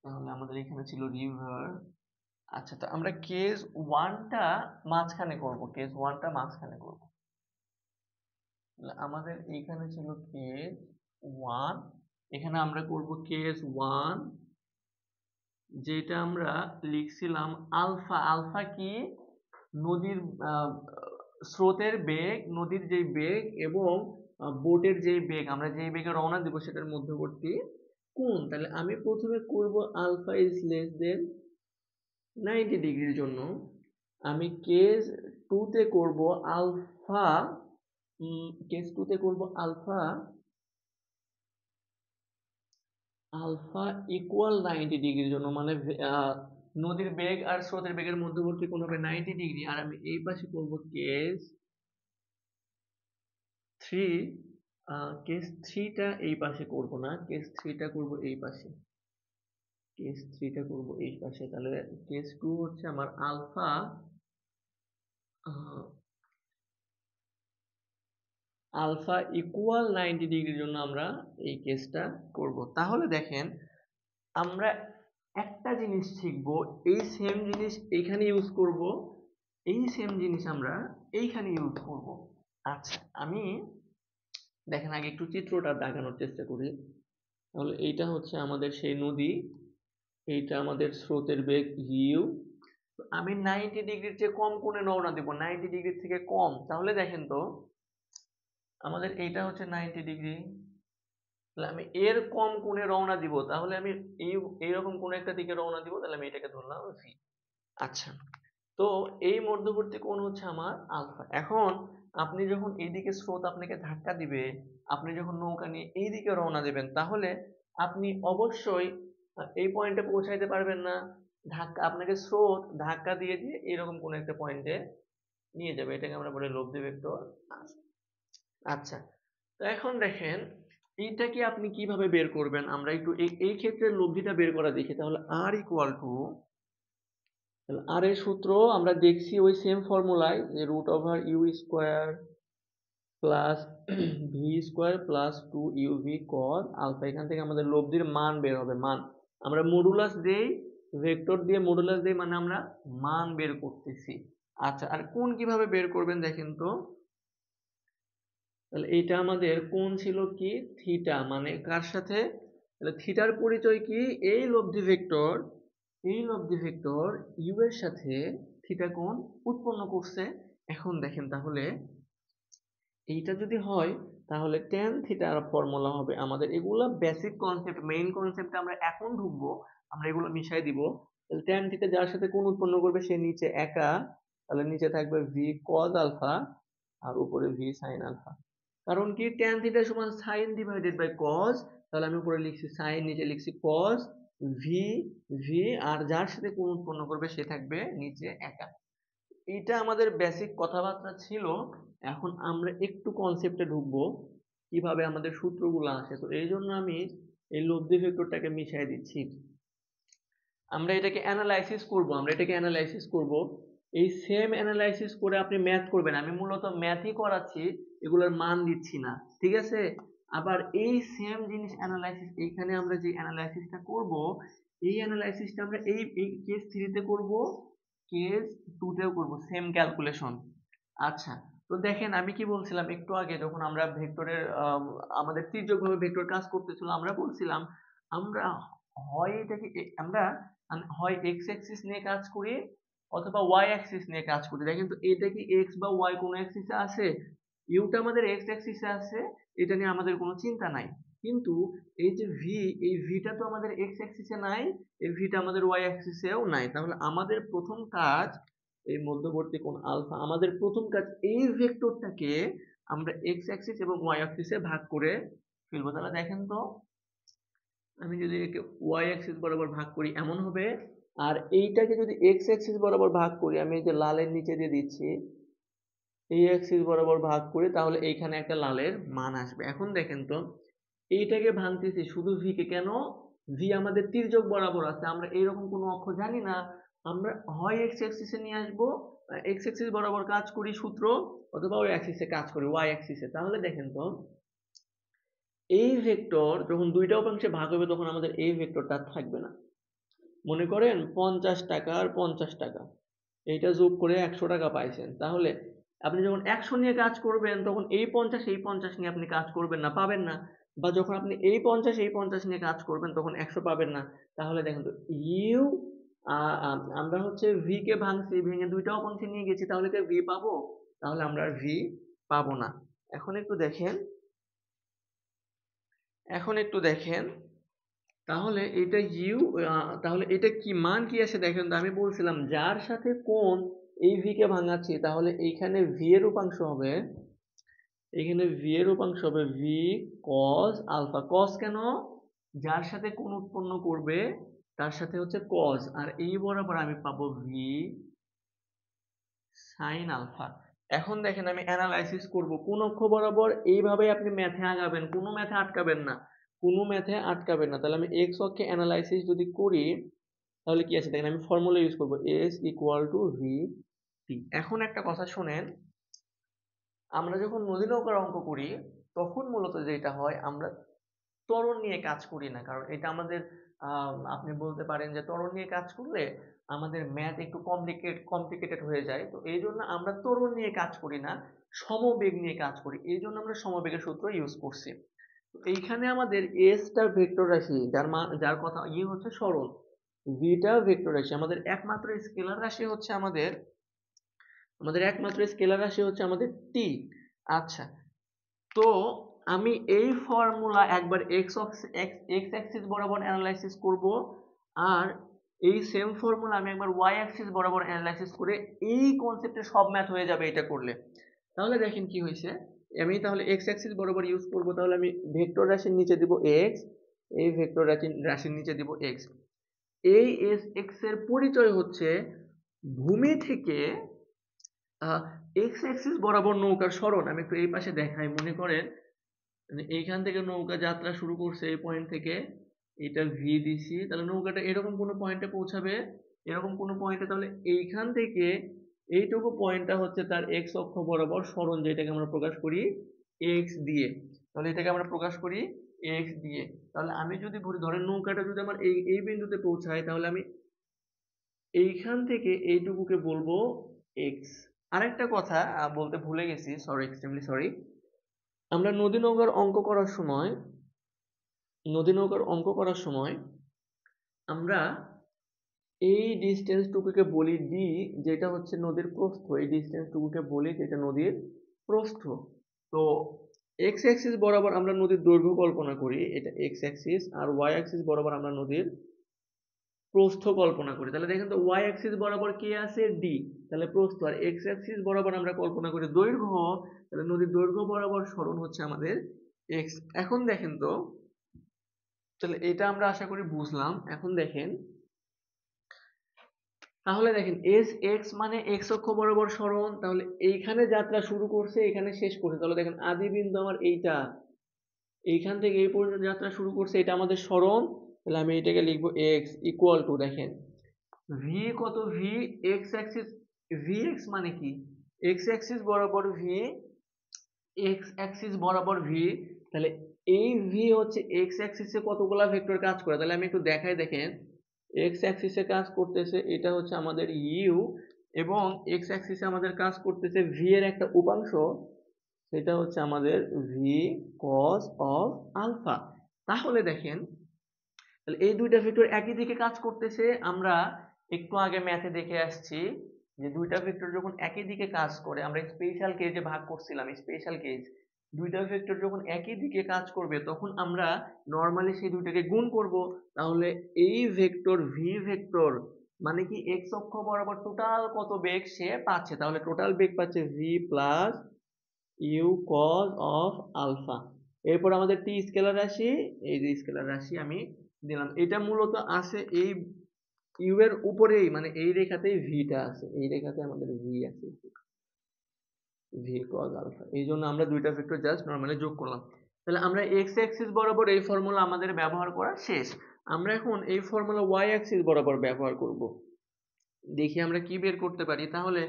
তাহলে আমাদের এখানে ছিল রিভার। আচ্ছা, তো আমরা কেস ওয়ানটা মাঝখানে করব, কেস ওয়ানটা মাঝখানে করব। আমাদের এইখানে ছিল কেস ওয়ান, এখানে আমরা করব কেস ওয়ান, যেটা আমরা লিখছিলাম আলফা। আলফা কি নদীর আহ, স্রোতের বেগ, নদীর যেই বেগ এবং বোটের যেই বেগ, আমরা যেই বেগে রওনা দিব সেটার মধ্যবর্তী কোণ। তাহলে আমি প্রথমে করব আলফা ইজ লেস দেন 90 ডিগ্রির জন্য। আমি কেস টুতে করব আলফা, কেস টুতে করব আলফা, আলফা ইকুয়াল 90 ডিগ্রির জন্য, মানে নদীর বেগ আর স্রোতের বেগের মধ্যবর্তী কোণ হবে 90 ডিগ্রি। আর আমি এই পাশে করব কেস থ্রি, কেস থ্রিটা এই পাশে করব না, কেস থ্রিটা করব এই পাশে, কেস থ্রিটা করব এই পাশে। তাহলে কেস টু হচ্ছে আমার আলফা, আলফা ইকুয়াল 90 ডিগ্রির জন্য আমরা এই কেসটা করব। তাহলে দেখেন, আমরা একটা জিনিস শিখবো, এই সেম জিনিস এইখানে ইউজ করব, এই সেম জিনিস আমরা এইখানে ইউজ করব। আচ্ছা, আমি দেখেন আগে একটু চিত্রটা দেখানোর চেষ্টা করি। তাহলে এইটা হচ্ছে আমাদের সেই নদী, এইটা আমাদের স্রোতের বেগ ইউ। আমি 90 ডিগ্রির চেয়ে কম কোণে রওনা দেব, 90 ডিগ্রির থেকে কম। তাহলে দেখেন তো, আমাদের এইটা হচ্ছে 90 ডিগ্রি, তাহলে আমি এর কম কোণে রওনা দিব, তাহলে আমি এইরকম কোন একটা দিকে রওনা দিব, তাহলে আমি এটাকে ধরলাম ভি। আচ্ছা, তো এই মধ্যবর্তী কোণ হচ্ছে আমার আলফা। এখন আপনি যখন এইদিকে স্রোত আপনাকে ধাক্কা দিবে, আপনি যখন নৌকা নিয়ে এইদিকে রওনা দেবেন, তাহলে আপনি অবশ্যই এই পয়েন্টে পৌঁছাইতে পারবেন না। আপনাকে স্রোত ধাক্কা দিয়ে দিয়ে এরকম কোন একটা পয়েন্টে নিয়ে যাবে, এটাকে আমরা বলি লব্ধি ভেক্টর। আচ্ছা, তো এখন দেখেন এইটা কি আপনি কিভাবে বের করবেন, আমরা একটু এই ক্ষেত্রে লব্ধিটা বের করা দেখি। তাহলে আর ইকুয়াল টু, আর এর সূত্র আমরা দেখছি ওই সেম ফর্মুলায়, যে root over u square plus v square plus 2uv cos alpha. এখান থেকে আমাদের লব্ধির মান বের হবে, মান আমরা মডুলাস দেই, ভেক্টর দিয়ে মডুলাস দেই, মানে আমরা মান বের করতেছি। আচ্ছা, আর কোণ কিভাবে বের করবেন দেখেন তো। তাহলে এটা আমাদের কোণ ছিল কি থিটা, মানে কার সাথে, তাহলে থিটার পরিচয় কি, এই লব্ধি ভেক্টর, এই লব্ধি ভেক্টর ইউ এর সাথে থিটা কোণ উৎপন্ন করছে। এখন দেখেন তাহলে এইটা যদি হয় তাহলে tan থিটার ফর্মুলা হবে আমাদের, এগুলা বেসিক কনসেপ্ট, মেইন কনসেপ্টে আমরা এখন ঢুকবো, আমরা এগুলো মিশাই দিব। তাহলে tan থিটা যার সাথে কোণ উৎপন্ন করবে সে নিচে একা, তাহলে নিচে থাকবে v cos আলফা আর উপরে v sin আলফা। কারণ কি tan থিটা সমান sin ডিভাইডেড বাই cos, তাহলে আমি উপরে লিখছি sin, নিচে লিখছি cos, v v, আর যার সাথে কোণ উৎপন্ন করবে সে থাকবে নিচে একা। এটা আমাদের বেসিক কথাবার্তা ছিল। এখন আমরা একটু কনসেপ্টে ঢুকবো, কিভাবে আমাদের সূত্রগুলো আসে। তো এই জন্য আমি এই লব্ধি ভেক্টরটাকে মিশাই দিচ্ছি। আমরা এটাকে অ্যানালাইসিস করব। এই সেম অ্যানালাইসিস করে আপনি ম্যাথ করবেন, আমি মূলত ম্যাথই করাচ্ছি, এগুলোর মান দিচ্ছি না, ঠিক আছে। আবার এই সেম জিনিস অ্যানালাইসিস, এইখানে আমরা যে অ্যানালাইসিসটা করব, এই অ্যানালাইসিসটা আমরা এই কেস 3 তে করব, কেস 2 তেও করব, সেম ক্যালকুলেশন। আচ্ছা, তো দেখেন আমি কি বলছিলাম একটু আগে, যখন আমরা ভেক্টরের আমাদের তির্যকভাবে ভেক্টর কাজ করতেছিল, আমরা বলছিলাম আমরা হয় এটাকে আমরা হয় এক্স অ্যাক্সিস নিয়ে কাজ করি অথবা ওয়াই অ্যাক্সিস নিয়ে কাজ করি। দেখেন তো এটা কি এক্স বা ওয়াই কোনো অ্যাক্সিসে আছে, ইউটা আমাদের এক্স অ্যাক্সিসে আছে, এটা নিয়ে আমাদের কোনো চিন্তা নাই। কিন্তু এই যে ভি, এই ভিটা তো আমাদের এক্স অ্যাক্সিসে নাই, এই ভিটা আমাদের ওয়াই অ্যাক্সিসেও নাই। তাহলে আমাদের প্রথম কাজ, এই মধ্যবর্তী কোণ আলফা, আমাদের প্রথম কাজ এই ভেক্টরটাকে আমরা এক্স অ্যাক্সিস এবং ওয়াই অ্যাক্সিসে ভাগ করে ফেলবো। তাহলে দেখেন তো আমি যদি একে ওয়াই অ্যাক্সিস বরাবর ভাগ করি এমন হবে, আর এইটাকে যদি এক্স অ্যাক্সিস বরাবর ভাগ করি, আমি এই যে লালের নিচে দিয়ে দিচ্ছি, এই অ্যাক্সিস বরাবর ভাগ করি, তাহলে এইখানে একটা লালের মান আসবে। এখন দেখেন তো এইটাকে ভাঙতেছি শুধু ভি কে, কেন, ভি আমাদের তির্যক বরাবর আছে, আমরা এইরকম কোনো অক্ষ জানি না, আমরা হয় এক্স অ্যাক্সিসে নিয়ে আসবো, এক্স অ্যাক্সিস বরাবর কাজ করি সূত্র, অথবা ওই অ্যাক্সিসে কাজ করি ওয়াই অ্যাক্সিসে। তাহলে দেখেন তো এই ভেক্টর যখন দুইটা উপাংশে ভাগ হবে তখন আমাদের এই ভেক্টরটা থাকবে না। মনে করেন 50 টাকা আর 50 টাকা, এইটা যোগ করে 100 টাকা পাইছেন, তাহলে আপনি যখন 100 নিয়ে কাজ করবেন তখন এই 50 নিয়ে আপনি কাজ করবেন না, পাবেন না। বা যখন আপনি এই 50 নিয়ে কাজ করবেন তখন 100 পাবেন না। তাহলে দেখেন তো ইউ, আমরা হচ্ছে ভি কে ভাঙছি, ভেঙে দুইটা উপাংশে নিয়ে গেছি, তাহলে কি ভি পাবো? তাহলে আমরা আর ভি পাবো না। এখন একটু দেখেন, তাহলে এটা ইউ, তাহলে এটা কি মান কি আসে দেখেন তো। আমি বলছিলাম যার সাথে কোণ এই ভি কে ভাঙাচ্ছি, তাহলে এইখানে ভি এর উপাংশ হবে, এখানে ভি এর উপাংশ হবে ভি কস আলফা। কস কেন? যার সাথে কোণ উৎপন্ন করবে তার সাথে হচ্ছে কস, আর এই বরাবর আমি পাবো ভি সাইন আলফা। এখন দেখেন আমি অ্যানালাইসিস করব কোন অক্ষ বরাবর, এইভাবে আপনি ম্যাথে আগাবেন, কোনো ম্যাথে আটকাবেন না, কোনো ম্যাথে আটকাবেন না। তাহলে আমি এক্স অক্ষে অ্যানালাইসিস যদি করি তাহলে কি আছে দেখেন, আমি ফর্মুলা ইউজ করব S equal to V T. এখন একটা কথা শুনেন, আমরা যখন নদী নৌকার অঙ্ক করি তখন মূলত যেটা হয়, আমরা ত্বরণ নিয়ে কাজ করি না, কারণ এটা আমাদের আপনি বলতে পারেন যে ত্বরণ নিয়ে কাজ করলে আমাদের ম্যাথ একটু কমপ্লিকেটেড হয়ে যায়। তো এই জন্য আমরা ত্বরণ নিয়ে কাজ করি না, সমবেগ নিয়ে কাজ করি, এই জন্য আমরা সমবেগের সূত্র ইউজ করছি। তো এইখানে আমাদের এসটা ভেক্টর রাশি, যার কথা হচ্ছে সরণ, ভিটা ভেক্টর রাশি, আমাদের একমাত্র স্কেলার রাশি হচ্ছে আমাদের টি। আচ্ছা, তো আমি এই ফর্মুলা একবার এক্স অ্যাক্সিস বরাবর অ্যানালাইসিস করব, আর এই সেম ফর্মুলা আমি একবার ওয়াই অ্যাক্সিস বরাবর অ্যানালাইসিস করে এই কনসেপ্টে সব ম্যাথ হয়ে যাবে এটা করলে। তাহলে দেখেন কি হয়েছে, আমি তাহলে এক্স অ্যাক্সিস বরাবর ইউজ করব, তাহলে আমি ভেক্টর রাশির নিচে দিব এক্স, এই ভেক্টর রাশির নিচে দিব এক্স। এই এক্স এর পরিচয় হচ্ছে ভূমি থেকে এক্স অ্যাক্সিস বরাবর নৌকার সরণ। আমি একটু এই পাশে দেখাই, মনে করেন এইখান থেকে নৌকা যাত্রা শুরু করছে, এই পয়েন্ট থেকে এটা ভি দিছি, তাহলে নৌকাটা এরকম কোনো পয়েন্টে পৌঁছাবে, এরকম কোনো পয়েন্টে, তাহলে এইখান থেকে এইটুকু পয়েন্টটা হচ্ছে তার এক্স অক্ষ বরাবর সরণ, যেটাকে আমরা প্রকাশ করি এক্স দিয়ে। তাহলে এটাকে আমরা প্রকাশ করি এক্স দিয়ে। তাহলে আমি যদি ধরেন নৌকাটা যদি আমার এই বিন্দুতে পৌঁছায়, তাহলে আমি এইখান থেকে এইটুকুকে বলবো এক্স। আরেকটা কথা বলতে ভুলে গেছি, সরি, এক্সট্রিমলি সরি। আমরা নদী নৌকার অঙ্ক করার সময় আমরা এই ডিস্টেন্সটুকুকে বলি ডি, যেটা হচ্ছে নদীর প্রস্থ। এই ডিস্টেন্সটুকুকে বলি যেটা নদীর প্রস্থ। তো এক্স অ্যাক্সিস বরাবর আমরা নদীর দৈর্ঘ্য কল্পনা করি, এটা এক্স অ্যাক্সিস, আর ওয়াই অ্যাক্সিস বরাবর আমরা নদীর প্রস্থ কল্পনা করি। তাহলে দেখেন তো ওয়াই অ্যাক্সিস বরাবর কে আছে, ডি, তাহলে প্রস্থ। আর এক্স অ্যাক্সিস বরাবর আমরা কল্পনা করি দৈর্ঘ্য, তাহলে নদীর দৈর্ঘ্য বরাবর সরণ হচ্ছে আমাদের এক্স। এখন দেখেন তো, তাহলে এটা আমরা আশা করি বুঝলাম। এখন দেখেন, তাহলে দেখেন এস এক্স মানে এক্স অক্ষ বরাবর সরণ, তাহলে এইখানে যাত্রা শুরু করছে, এখানে শেষ করছে। তাহলে দেখেন আদি বিন্দু আমার এইটা, এইখান থেকে এই পর্যন্ত যাত্রা শুরু করছে, এটা আমাদের সরণ। তাহলে আমি এটাকে লিখবো এক্স ইকুয়াল টু, দেখেন ভি কত, V x Axis, V x মানে কি, এক্স অ্যাক্সিস বরাবর ভি, এক্স অ্যাক্সিস বরাবর ভি। তাহলে এই ভি হচ্ছে এক্স অ্যাক্সিসে কতগুলা ভেক্টর কাজ করে, তাহলে আমি একটু দেখাই। দেখেন এক্স অ্যাক্সিসে কাজ করতেছে, এটা হচ্ছে আমাদের ইউ, এবং এক্স অ্যাক্সিসে আমাদের কাজ করতেছে ভি এর একটা উপাংশ, সেটা হচ্ছে আমাদের ভি কস অফ আলফা। তাহলে দেখেন, তাহলে এই দুইটা ভেক্টর একই দিকে কাজ করতেছে। আমরা একটু আগে ম্যাথে দেখে আসছি যে দুইটা ভেক্টর যখন একই দিকে কাজ করে, আমরা স্পেশাল কেজে ভাগ করছিলাম, স্পেশাল কেজ, দুইটা ভেক্টর যখন একই দিকে কাজ করবে তখন আমরা নরমালি সেই দুইটাকে গুণ করব। তাহলে এই ভেক্টর ভি ভেক্টর মানে কি এক্স অক্ষ বরাবর টোটাল কত বেগ সে পাচ্ছে, তাহলে টোটাল বেগ পাচ্ছে v plus u cos of alpha. এরপর আমাদের টি স্কেলার রাশি, এই যে স্কেলার রাশি আমি দিলাম, এটা মূলত আছে এই ইউ এর উপরেই, মানে এই রেখাতেই ভিটা আছে, এই রেখাতে আমাদের ভি আছে, ভি কজ আলফা। এই জন্য আমরা দুইটা ভেক্টর জাস্ট নরমালি যোগ করলাম। তাহলে আমরা এক্স অ্যাক্সিস বরাবর এই ফর্মুলা আমাদের ব্যবহার করা শেষ। আমরা এখন এই ফর্মুলা ওয়াই অ্যাক্সিস বরাবর ব্যবহার করব। দেখি আমরা কি বের করতে পারি। তাহলে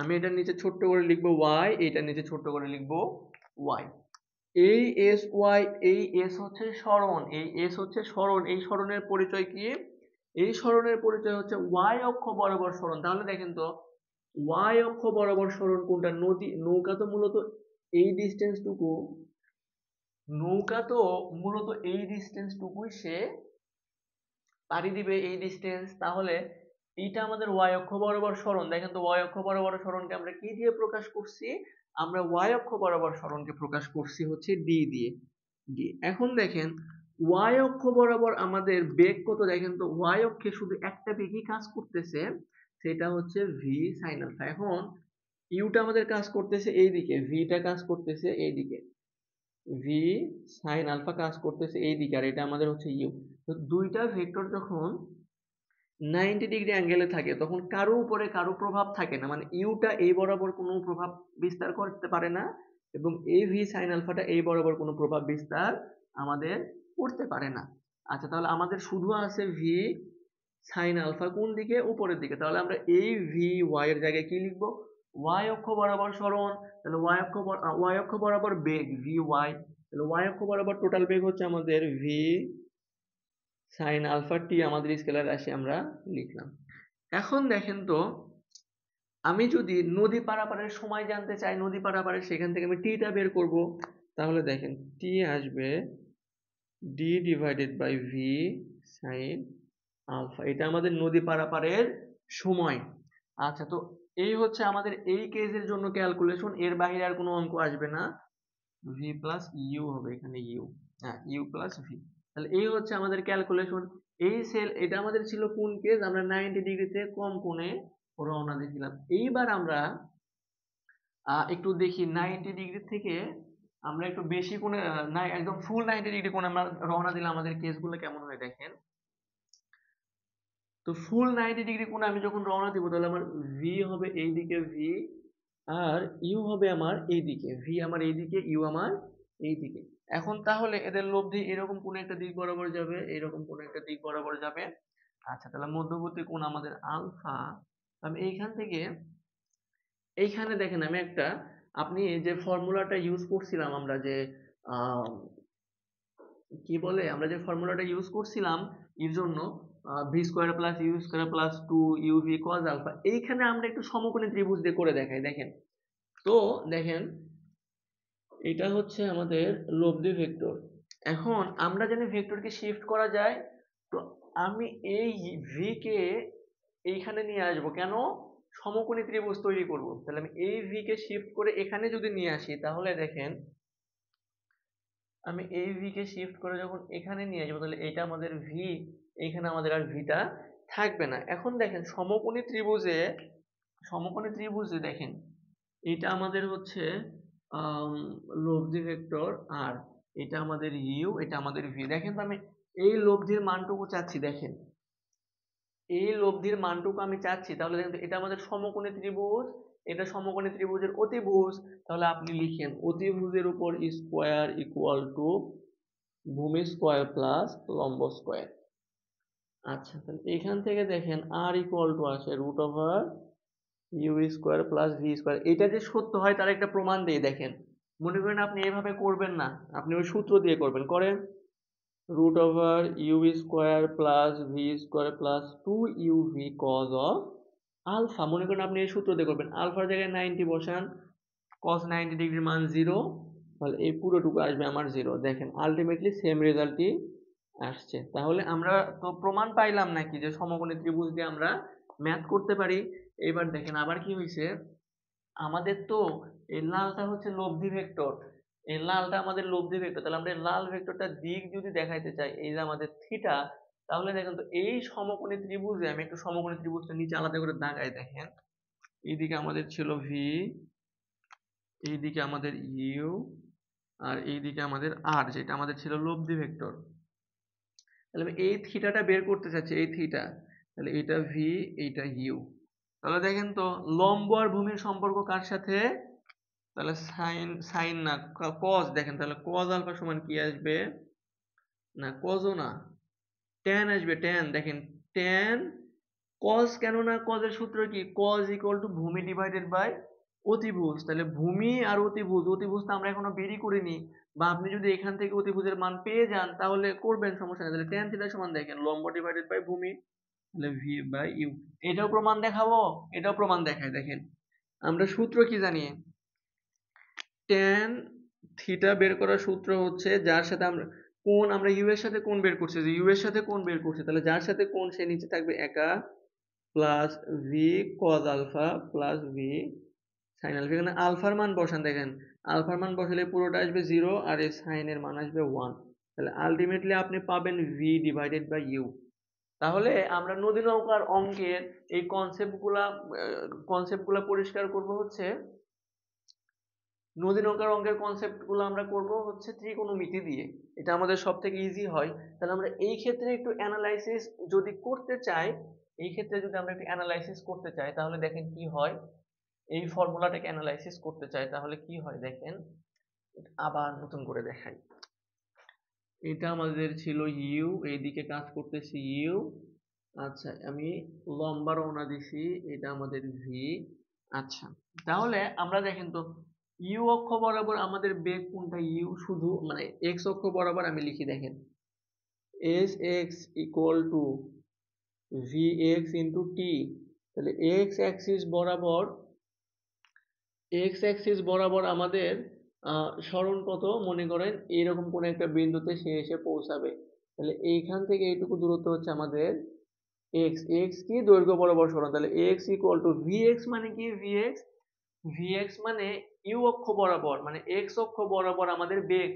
আমি এটার নিচে ছোট্ট করে লিখবো ওয়াই, এটার নিচে ছোট্ট করে লিখবো ওয়াই। এই এস ওয়াই, এই এস হচ্ছে সরণ, এই এস হচ্ছে সরণ। এই সরণের পরিচয় কি, এই সরণের পরিচয় হচ্ছে ওয়াই অক্ষ বরাবর সরণ। তাহলে দেখেন তো ওয়াই অক্ষ বরাবর সরণ কোনটা, নৌকা তো মূলত এই ডিস্টেন্সটুকু, নৌকা তো মূলত এই ডিস্টেন্সটুকুই সে পাড়ি দিবে, এই ডিস্টেন্স। তাহলে এইটা আমাদের ওয়াই অক্ষ বরাবর সরণ। দেখেন তো ওয়াই অক্ষ বরাবর সরণকে আমরা কি দিয়ে প্রকাশ করছি, আমরা ওয়াই অক্ষ বরাবর সরণকে প্রকাশ করছি হচ্ছে ডি দিয়ে, ডি। এখন দেখেন ওয়াই অক্ষ বরাবর আমাদের বেগ কত, দেখেন তো ওয়াই অক্ষে শুধু একটা বেগই কাজ করতেছে, সেটা হচ্ছে ভি সাইন আলফা। এখন ইউটা আমাদের কাজ করতেছে এইদিকে, ভিটা কাজ করতেছে এইদিকে, ভি সাইন আলফা কাজ করতেছে এইদিকে, আর এটা আমাদের হচ্ছে ইউ। তো দুইটা ভেক্টর যখন 90 ডিগ্রি অ্যাঙ্গেলে থাকে তখন কারো উপরে কারো প্রভাব থাকে না, মানে ইউটা এই বরাবর কোনো প্রভাব বিস্তার করতে পারে না, এবং এই ভি সাইন আলফাটা এই বরাবর কোনো প্রভাব বিস্তার আমাদের করতে পারে না। আচ্ছা, তাহলে আমাদের শুধু আছে ভি সাইন আলফা কোন দিকে, উপরের দিকে। তাহলে আমরা এই ভি ওয়াই এর জায়গায় কি লিখবো, ওয়াই অক্ষ বরাবর সরণ, তাহলে ওয়াই অক্ষ বরাবর বেগ ভি ওয়াই, তাহলে ওয়াই অক্ষ বরাবর টোটাল বেগ হচ্ছে আমাদের ভি সাইন আলফা টি, আমাদের স্কেলার রাশি আমরা লিখলাম। এখন দেখেন তো, আমি যদি নদী পারাপারের সময় জানতে চাই, নদী পারাপারের, সেখান থেকে আমি টিটা বের করব। তাহলে দেখেন টি আসবে d divided by v sine alpha, এটা আমাদের নদী পারাপারের সময়। আচ্ছা, তো এই হচ্ছে আমাদের এই কেসের জন্য ক্যালকুলেশন, এর বাইরে আর কোনো অঙ্ক আসবে না। ভি প্লাস ইউ হবে এখানে, ইউ, হ্যাঁ ইউ প্লাস ভি। তাহলে এই হচ্ছে আমাদের ক্যালকুলেশন। এটা আমাদের ছিল কোন কেস, আমরা 90 ডিগ্রিতে কম কোণে রওনা দিয়েছিলাম। এইবার আমরা একটু দেখি 90 ডিগ্রি থেকে আমরা একটু বেশি কোণে না, একদম ফুল 90 ডিগ্রি কোণে আমরা রওনা দিলে আমাদের কেসগুলো কেমন হয় দেখেন। তো ফুল 90 ডিগ্রি কোণে আমি যখন রওনা দিব তাহলে আমার ভি হবে এইদিকে ভি, আর ইউ হবে আমার এইদিকে, ভি আমার এইদিকে, ইউ আমার এইদিকে। এখন তাহলে এদের লব্ধি এরকম কোন একটা দিক বরাবর যাবে, এরকম কোন একটা দিক বরাবর যাবে। আচ্ছা, তাহলে মধ্যবর্তী কোণ আমাদের আলফা। আমি এইখান থেকে এইখানে দেখেন আমি একটা, আপনি যে ফর্মুলাটা ইউজ করছিলাম আমরা যে কি বলে, আমরা যে ফর্মুলাটা ইউজ করছিলাম এর জন্য v square plus u square plus 2uv cos alpha, এইখানে আমরা একটু সমকোণী ত্রিভুজ দিয়ে করে দেখাই দেখেন। তো দেখেন এটা হচ্ছে আমাদের লব্ধি ভেক্টর। এখন আমরা জানি ভেক্টরকে শিফট করা যায়, তো আমি এই ভি কে এইখানে নিয়ে আসবো কেন, সমকোণী ত্রিভুজ তৈরি করব। তাহলে আমি এই ভি কে শিফট করে এখানে যদি নিয়ে আসি তাহলে দেখেন আমি এই ভি কে শিফট করে যখন এখানে নিয়ে যাবো তাহলে এটা আমাদের ভি, এইখানে আমাদের আর ভিটা থাকবে না। এখন দেখেন সমকোণী ত্রিভুজে দেখেন এটা আমাদের হচ্ছে লব্ধি ভেক্টর, আর এটা আমাদের ইউ, এটা আমাদের ভি। দেখেন তো আমি এই লব্ধির মানটুকু চাচ্ছি, দেখেন এই লব্ধির মানটুকু আমি চাচ্ছি, তাহলে দেখেন তো এটা আমাদের সমকোণী ত্রিভুজ, এটা সমকোণী ত্রিভুজের অতিভুজ। তাহলে আপনি লিখেন অতিভুজের উপর স্কোয়ার ইকুয়াল টু ভূমি স্কোয়ার প্লাস লম্ব স্কোয়ার। আচ্ছা, তাহলে এখান থেকে দেখেন আর ইকুয়াল টু আসে root over u square plus v square. এটা যে সত্য হয় তার একটা প্রমাণ দিয়ে দেখেন। মনে করেন আপনি এভাবে করবেন না, আপনি ওই সূত্র দিয়ে করবেন, করেন root over u square plus v square plus 2uv cos of alpha. মনে করেন আপনি এই সূত্র দিয়ে করবেন, আলফার জায়গায় 90 বসান, cos 90 ডিগ্রির মান 0, তাহলে এই পুরোটুকু আসবে আমার 0। দেখেন আলটিমেটলি সেম রেজাল্টই আসছে। তাহলে আমরা তো প্রমাণ পাইলাম নাকি যে সমকোণী ত্রিভুজ দিয়ে আমরা ম্যাথ করতে পারি। এবার দেখেন আবার কি হয়েছে, আমাদের তো এই লালটা হচ্ছে লব্ধি ভেক্টর, এই লালটা আমাদের লব্ধি ভেক্টর। তাহলে আমরা এই লাল ভেক্টরটার দিক যদি দেখাইতে চাই, এই যে আমাদের থিটা, তাহলে দেখেন তো এই সমকোণী ত্রিভুজে আমি একটু সমকোণী ত্রিভুজটা নিচে আলাদা করে দাগাই দেখেন, এইদিকে আমাদের ছিল ভি, এইদিকে আমাদের ইউ, আর এইদিকে আমাদের আর, যেটা আমাদের ছিল লব্ধি ভেক্টর। তাহলে আমি এই থিটাটা বের করতে চাচ্ছি, এই থিটা, তাহলে এটা ভি, এইটা ইউ। তাহলে দেখেন তো লম্ব আর ভূমির সম্পর্ক কার সাথে, তাহলে সাইন সাইন না কজ, দেখেন তাহলে কজ আলফা সমান কি আসবে, না কজও না, ট্যান আসবে, ট্যান। দেখেন ট্যান কজ, কেন না, কজের সূত্র কি, কজ ইকুয়াল টু ভূমি ডিভাইডেড বাই অতিভুজ। তাহলে ভূমি আর অতিভুজ, অতিভুজ তো আমরা এখনো বেরই করিনি, বা আপনি যদি এখান থেকে অতিভুজের মান পেয়ে যান তাহলে করবেন, সমস্যা নেই। তাহলে ট্যান থিটা সমান দেখেন লম্ব ডিভাইডেড বাই ভূমি, তাহলে ভি বাই ইউ। এটাও প্রমাণ দেখাবো, এটাও প্রমাণ দেখায়। দেখেন আমরা সূত্র কি জানি, ট্যান থিটা বের করার সূত্র হচ্ছে যার সাথে আমরা কোণ, আমরা ইউ এর সাথে কোণ বের করছি, যে ইউ এর সাথে কোণ বের করছি, তাহলে যার সাথে কোণ সে নিচে থাকবে একা, plus v cos alpha plus v sine alpha. এখানে আলফার মান বসান, দেখেন আলফার মান বসালে পুরোটা আসবে 0 আর এই সাইনের মান আসবে 1। তাহলে আলটিমেটলি আপনি পাবেন ভি ডিভাইডেড বাই ইউ। তাহলে আমরা নদী নৌকার অঙ্কের এই কনসেপ্টগুলা পরিষ্কার করব হচ্ছে, নদী নৌকার অঙ্কের কনসেপ্টগুলো আমরা করব হচ্ছে ত্রিকোণমিতি দিয়ে, এটা আমাদের সব থেকে ইজি হয়। তাহলে আমরা এই ক্ষেত্রে একটু অ্যানালাইসিস যদি করতে চাই, এই ক্ষেত্রে যদি আমরা একটু অ্যানালাইসিস করতে চাই তাহলে দেখেন কি হয়, এই ফর্মুলাটাকে অ্যানালাইসিস করতে চাই তাহলে কি হয় দেখেন, আবার নতুন করে দেখাই। এটা আমাদের ছিল ইউ, এইদিকে কাজ করতেছি ইউ। আচ্ছা, আমি লম্বা রওনা দিছি, এটা আমাদের ভি। আচ্ছা, তাহলে আমরা দেখেন তো ইউ অক্ষ বরাবর আমাদের বেগ কোনটা, ইউ শুধু মানে এক্স অক্ষ বরাবর আমি লিখি, দেখেন s x equal to v x into টি। তাহলে এক্স অ্যাক্সিস বরাবর আমাদের সরণ কত, মনে করেন এইরকম কোন একটা বিন্দুতে সে এসে পৌঁছাবে। তাহলে এইখান থেকে এইটুকু দূরত্ব হচ্ছে আমাদের এক্স, এক্স কি দৈর্ঘ্য বরাবর সরণ। তাহলে x equal to v x মানে কি, ভি এক্স মানে ইউ অক্ষ বরাবর, মানে এক্স অক্ষ বরাবর আমাদের বেগ,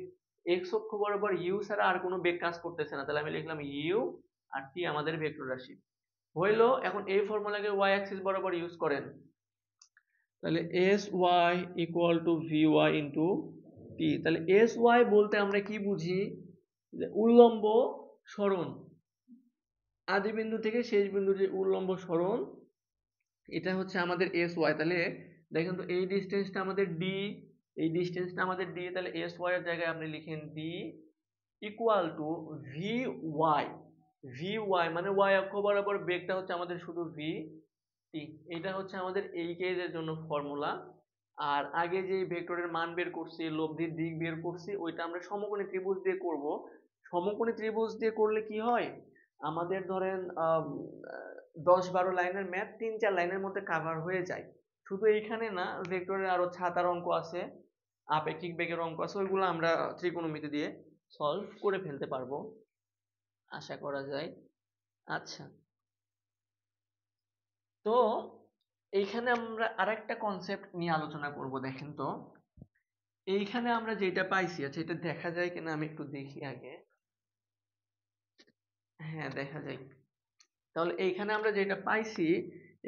এক্স অক্ষ বরাবর ইউ ছাড়া আর কোনো বেগ কাজ করতেছে না। তাহলে আমি লিখলাম ইউ, আর টি আমাদের ভেক্টর রাশি হইলো। এখন এই ফর্মুলাকে ওয়াই অ্যাক্সিস বরাবর ইউজ করেন, তাহলে S Y equal to V Y into টি। তাহলে এস ওয়াই বলতে আমরা কি বুঝি, যে উল্লম্ব সরণ, আদি বিন্দু থেকে শেষ বিন্দু যে উল্লম্ব সরণ, এটা হচ্ছে আমাদের এস ওয়াই। তাহলে দেখেন তো এই ডিস্টেন্সটা আমাদের ডি, এই ডিস্টেন্সটা আমাদের ডি, তাহলে এস ওয়াই এর জায়গায় আপনি লিখেন d equal to V y. V y মানে ওয়াই অক্ষ বরাবর বেগটা হচ্ছে আমাদের শুধু ভি টি। এটা হচ্ছে আমাদের এই কেসের জন্য ফর্মুলা। আর আগে যে ভেক্টরের মান বের করছি, লব্ধির দিক বের করছি, ওইটা আমরা সমকোণী ত্রিভুজ দিয়ে করব। সমকোণী ত্রিভুজ দিয়ে করলে কি হয়, আমাদের ধরেন 10-12 লাইনের ম্যাথ 3-4 লাইনের মধ্যে কাভার হয়ে যায়। শুধু এইখানে না, ভেক্টরের আরো ছাতার অঙ্ক আছে, আপেক্ষিক বেগের অঙ্ক আছে, ওইগুলো আমরা ত্রিকোণমিতি দিয়ে সলভ করে ফেলতে পারবো আশা করা যায়। আচ্ছা, তো এইখানে আমরা আরেকটা কনসেপ্ট নিয়ে আলোচনা করব। দেখেন তো এইখানে আমরা যেটা পাইছি, আচ্ছা এটা দেখা যায় কিনা আমি একটু দেখি আগে। হ্যাঁ দেখা যায়। তাহলে এইখানে আমরা যেটা পাইছি,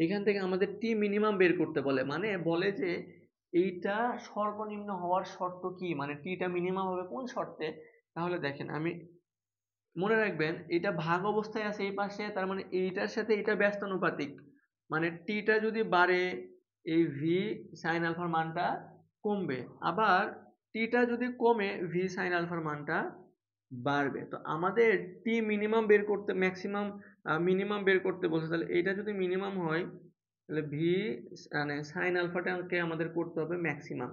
এখান থেকে আমাদের টি মিনিমাম বের করতে বলে, মানে বলে যে এইটা সর্বনিম্ন হওয়ার শর্ত কি, মানে টিটা মিনিমাম হবে কোন শর্তে। তাহলে দেখেন, আমি মনে রাখবেন এটা ভাগ অবস্থায় আছে এই পাশে, তার মানে এইটার সাথে এটা ব্যস্তানুপাতিক, মানে টিটা যদি বাড়ে এই ভি সাইন আলফার মানটা কমবে, আবার টিটা যদি কমে ভি সাইন আলফার মানটা বাড়বে। তো আমাদের টি মিনিমাম বের করতে, ম্যাক্সিমাম মিনিমাম বের করতে বলছে, তাহলে এটা যদি মিনিমাম হয় তাহলে ভি মানে সাইন আলফাটাকে আমাদের করতে হবে ম্যাক্সিমাম।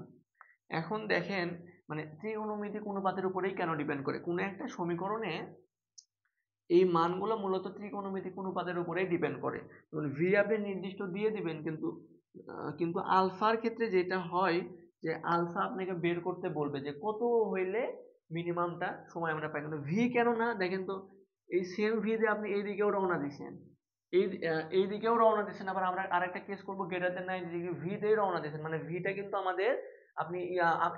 এখন দেখেন, মানে ত্রিকোণমিতিক অনুপাতের উপরেই কেন ডিপেন্ড করে, কোনো একটা সমীকরণে এই মানগুলো মূলত ত্রিকোণমিতিক অনুপাতের উপরেই ডিপেন্ড করে। যেমন ভি আপনি নির্দিষ্ট দিয়ে দিবেন, কিন্তু আলফার ক্ষেত্রে যেটা হয় যে আলফা আপনাকে বের করতে বলবে যে কত হইলে মিনিমামটা সময় আমরা পাই। কিন্তু ভি কেন না, দেখেন তো এই সেম ভি দিয়ে আপনি এই দিকেও রওনা দিচ্ছেন, এই দিকেও রওনা দিচ্ছেন, আবার আমরা আরেকটা কেস করবো গ্রেটার দেন 90 ডিগ্রি, ভি দিয়ে রওনা দিচ্ছেন, মানে ভিটা কিন্তু আমাদের আপনি